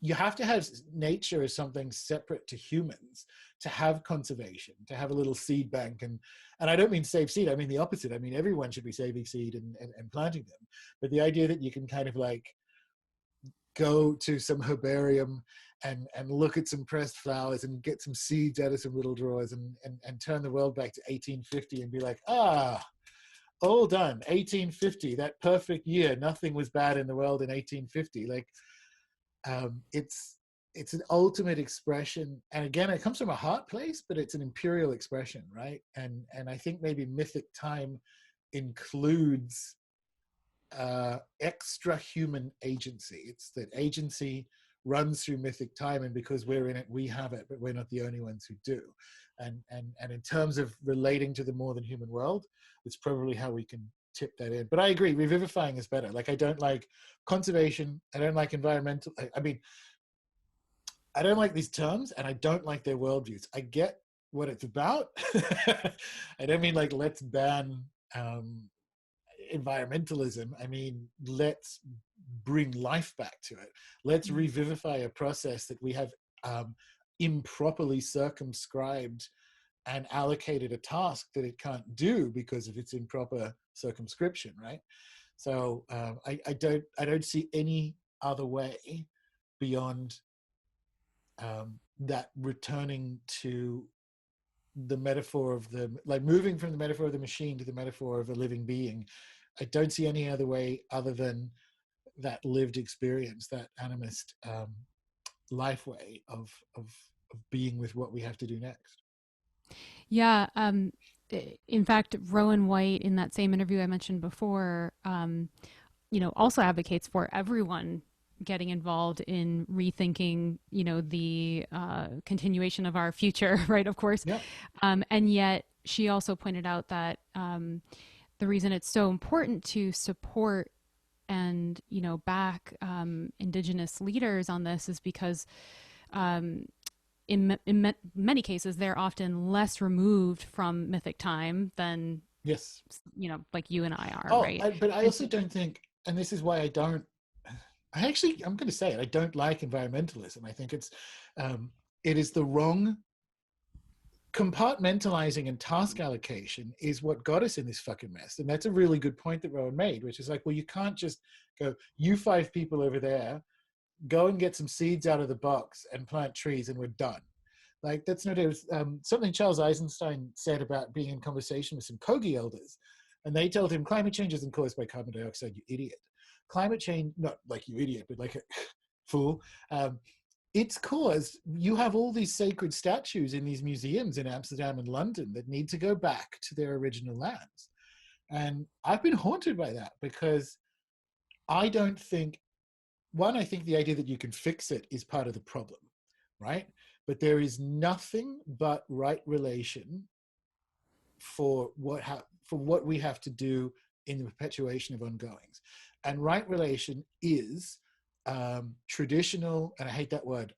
you have to have nature as something separate to humans to have conservation, to have a little seed bank. And I don't mean save seed, I mean the opposite. I mean, everyone should be saving seed and planting them. But the idea that you can kind of like go to some herbarium and look at some pressed flowers and get some seeds out of some little drawers and turn the world back to 1850 and be like, all done, 1850, that perfect year. Nothing was bad in the world in 1850. Like, It's an ultimate expression, and again, it comes from a heart place, but it's an imperial expression, right? And I think maybe mythic time includes extra human agency. It's that agency runs through mythic time, and because we're in it, we have it, but we're not the only ones who do. And in terms of relating to the more than human world, it's probably how we can tip that in. But I agree, revivifying is better. Like, I don't like conservation, I don't like environmental. I mean, I don't like these terms, and I don't like their worldviews. I get what it's about. I don't mean like let's ban environmentalism. I mean, let's bring life back to it. Let's revivify a process that we have improperly circumscribed and allocated a task that it can't do because of its improper circumscription, right? So I don't see any other way beyond that returning to the metaphor of the, like, moving from the metaphor of the machine to the metaphor of a living being. I don't see any other way other than that lived experience, that animist life way of being with what we have to do next. Yeah. In fact, Rowan White, in that same interview I mentioned before, also advocates for everyone getting involved in rethinking, the continuation of our future, right? Of course. Yeah. And yet she also pointed out that the reason it's so important to support and, back Indigenous leaders on this is because in many cases, they're often less removed from mythic time than, yes, like you and I are, oh, right? but I also don't think, and this is why I'm going to say it, I don't like environmentalism. I think it is the wrong compartmentalizing, and task allocation is what got us in this fucking mess. And that's a really good point that Rowan made, which is like, well, you can't just go, you 5 people over there, go and get some seeds out of the box and plant trees and we're done. Like, that's not it. Something Charles Eisenstein said about being in conversation with some Kogi elders, and they told him climate change isn't caused by carbon dioxide, you idiot. Climate change, not like you idiot, but like a fool. It's caused, you have all these sacred statues in these museums in Amsterdam and London that need to go back to their original lands. And I've been haunted by that, because I don't think, I think the idea that you can fix it is part of the problem, right? But there is nothing but right relation for what we have to do in the perpetuation of ongoings. And right relation is traditional, and I hate that word,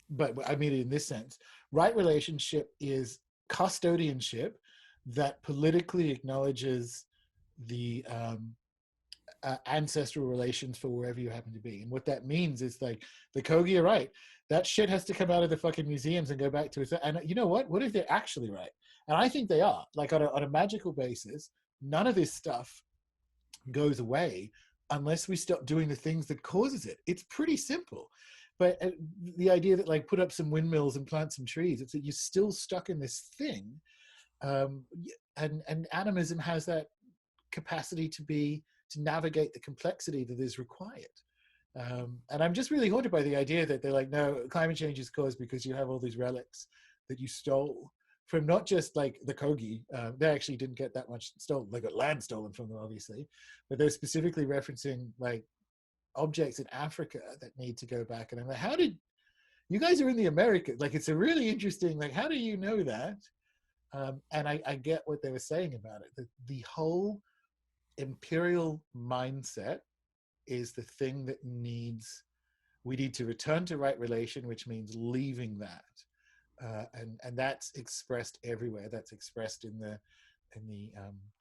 but I mean it in this sense. Right relationship is custodianship that politically acknowledges the ancestral relations for wherever you happen to be. And what that means is, like, the Kogi are right. That shit has to come out of the fucking museums and go back to it. And you know what? What if they're actually right? And I think they are. Like, on a magical basis, none of this stuff goes away unless we stop doing the things that causes it. It's pretty simple. But the idea that, like, put up some windmills and plant some trees, it's that you're still stuck in this thing. And animism has that capacity to navigate the complexity that is required. And I'm just really haunted by the idea that they're like, no, climate change is caused because you have all these relics that you stole from, not just like the Kogi. They actually didn't get that much stolen. They got land stolen from them, obviously, but they're specifically referencing like objects in Africa that need to go back. And I'm like, how did you guys are in the Americas? Like, it's a really interesting, like, how do you know that? And I get what they were saying about it. The whole imperial mindset is the thing that we need to return to right relation, which means leaving that. And that's expressed everywhere. That's expressed in the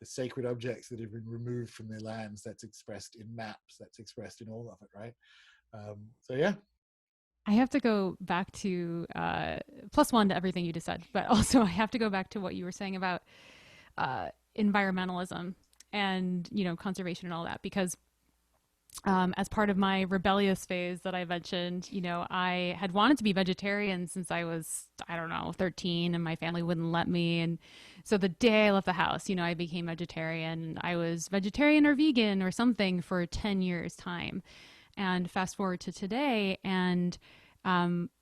sacred objects that have been removed from their lands. That's expressed in maps. That's expressed in all of it, right? So yeah. I have to go back to +1 to everything you just said, but also I have to go back to what you were saying about environmentalism and, conservation and all that, because as part of my rebellious phase that I mentioned, I had wanted to be vegetarian since I was, 13, and my family wouldn't let me. And so the day I left the house, I became vegetarian. I was vegetarian or vegan or something for 10 years time. And fast forward to today, and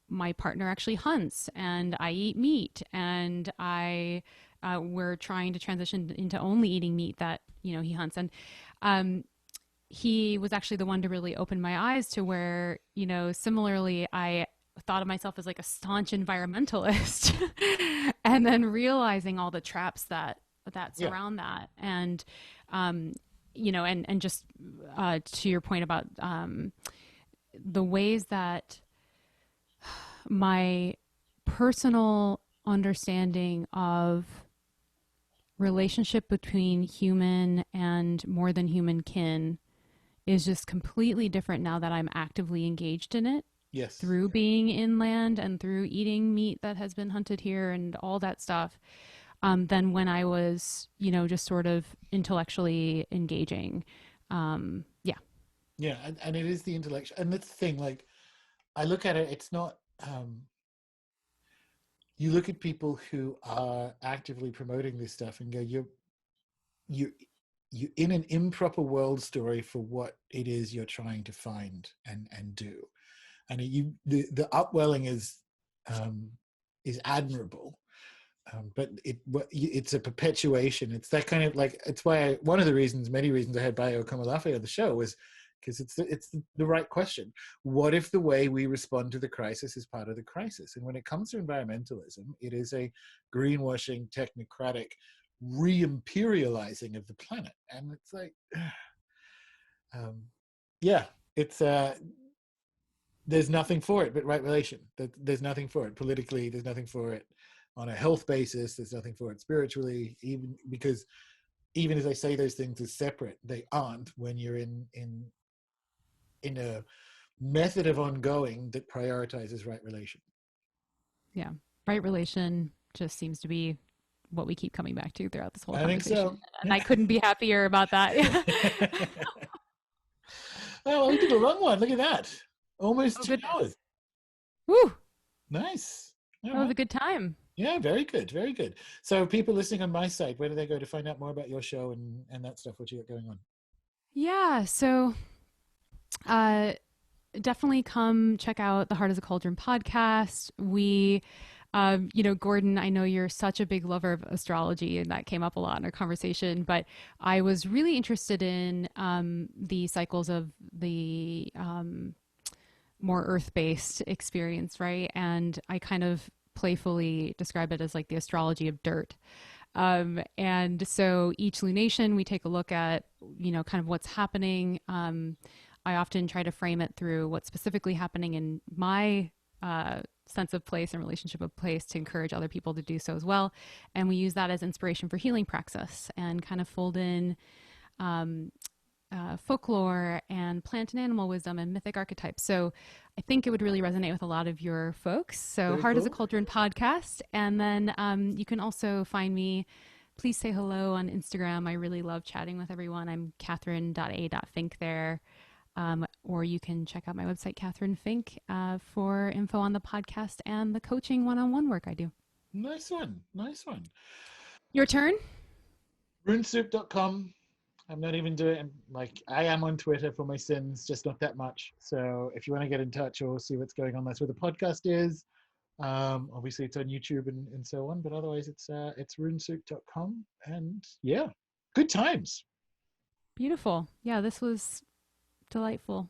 my partner actually hunts, and I eat meat, and we're trying to transition into only eating meat that he hunts, and he was actually the one to really open my eyes to where similarly I thought of myself as like a staunch environmentalist, and then realizing all the traps that Yeah. surround that, and and just to your point about the ways that my personal understanding of relationship between human and more than human kin is just completely different now that I'm actively engaged in it Yes. through being inland and through eating meat that has been hunted here and all that stuff, than when I was, just sort of intellectually engaging. Yeah. Yeah, and it is the intellectual, and that's the thing. Like, I look at it. It's not. You look at people who are actively promoting this stuff and go, you you in an improper world story for what it is you're trying to find and do, and the upwelling is admirable. But it's a perpetuation. It's that kind of like, it's why one of the reasons, many reasons I had Bayo Kamalafe on the show was because it's the right question. What if the way we respond to the crisis is part of the crisis? And when it comes to environmentalism, it is a greenwashing, technocratic re-imperializing of the planet. And it's like, yeah, it's there's nothing for it but right relation. There's nothing for it politically. There's nothing for it on a health basis. There's nothing for it spiritually, even because even as I say those things as separate, they aren't when you're in a method of ongoing that prioritizes right relation. Yeah. Right relation just seems to be what we keep coming back to throughout this whole I think conversation. so. And I couldn't be happier about that. Oh, we did a long one. Look at that. Almost Oh, 2 hours. goodness. Woo. Nice. All That was right. a good time. Yeah, very good, very good. So people listening on my site, where do they go to find out more about your show and that stuff, what you got going on? Yeah. So, uh, definitely come check out the Heart is a Cauldron podcast. Gordon, I know you're such a big lover of astrology, and that came up a lot in our conversation. But I was really interested in the cycles of the more earth based experience, right? And I kind of playfully describe it as like the astrology of dirt. And so each lunation, we take a look at, kind of what's happening. I often try to frame it through what's specifically happening in my sense of place and relationship of place to encourage other people to do so as well. And we use that as inspiration for healing praxis and kind of fold in folklore and plant and animal wisdom and mythic archetypes. So I think it would really resonate with a lot of your folks. So Very Heart is a cool. Cauldron podcast. And then you can also find me. Please say hello on Instagram. I really love chatting with everyone. I'm Kathryn.a.fink there. Or you can check out my website, Kathryn Fink, for info on the podcast and the coaching one-on-one work I do. Nice one. Nice one. Your turn. Runesoup.com. I'm not even doing, like, I am on Twitter for my sins, just not that much. So if you want to get in touch or see what's going on, that's where the podcast is. Obviously it's on YouTube and so on, but otherwise it's runesoup.com. And yeah, good times. Beautiful. Yeah, this was delightful.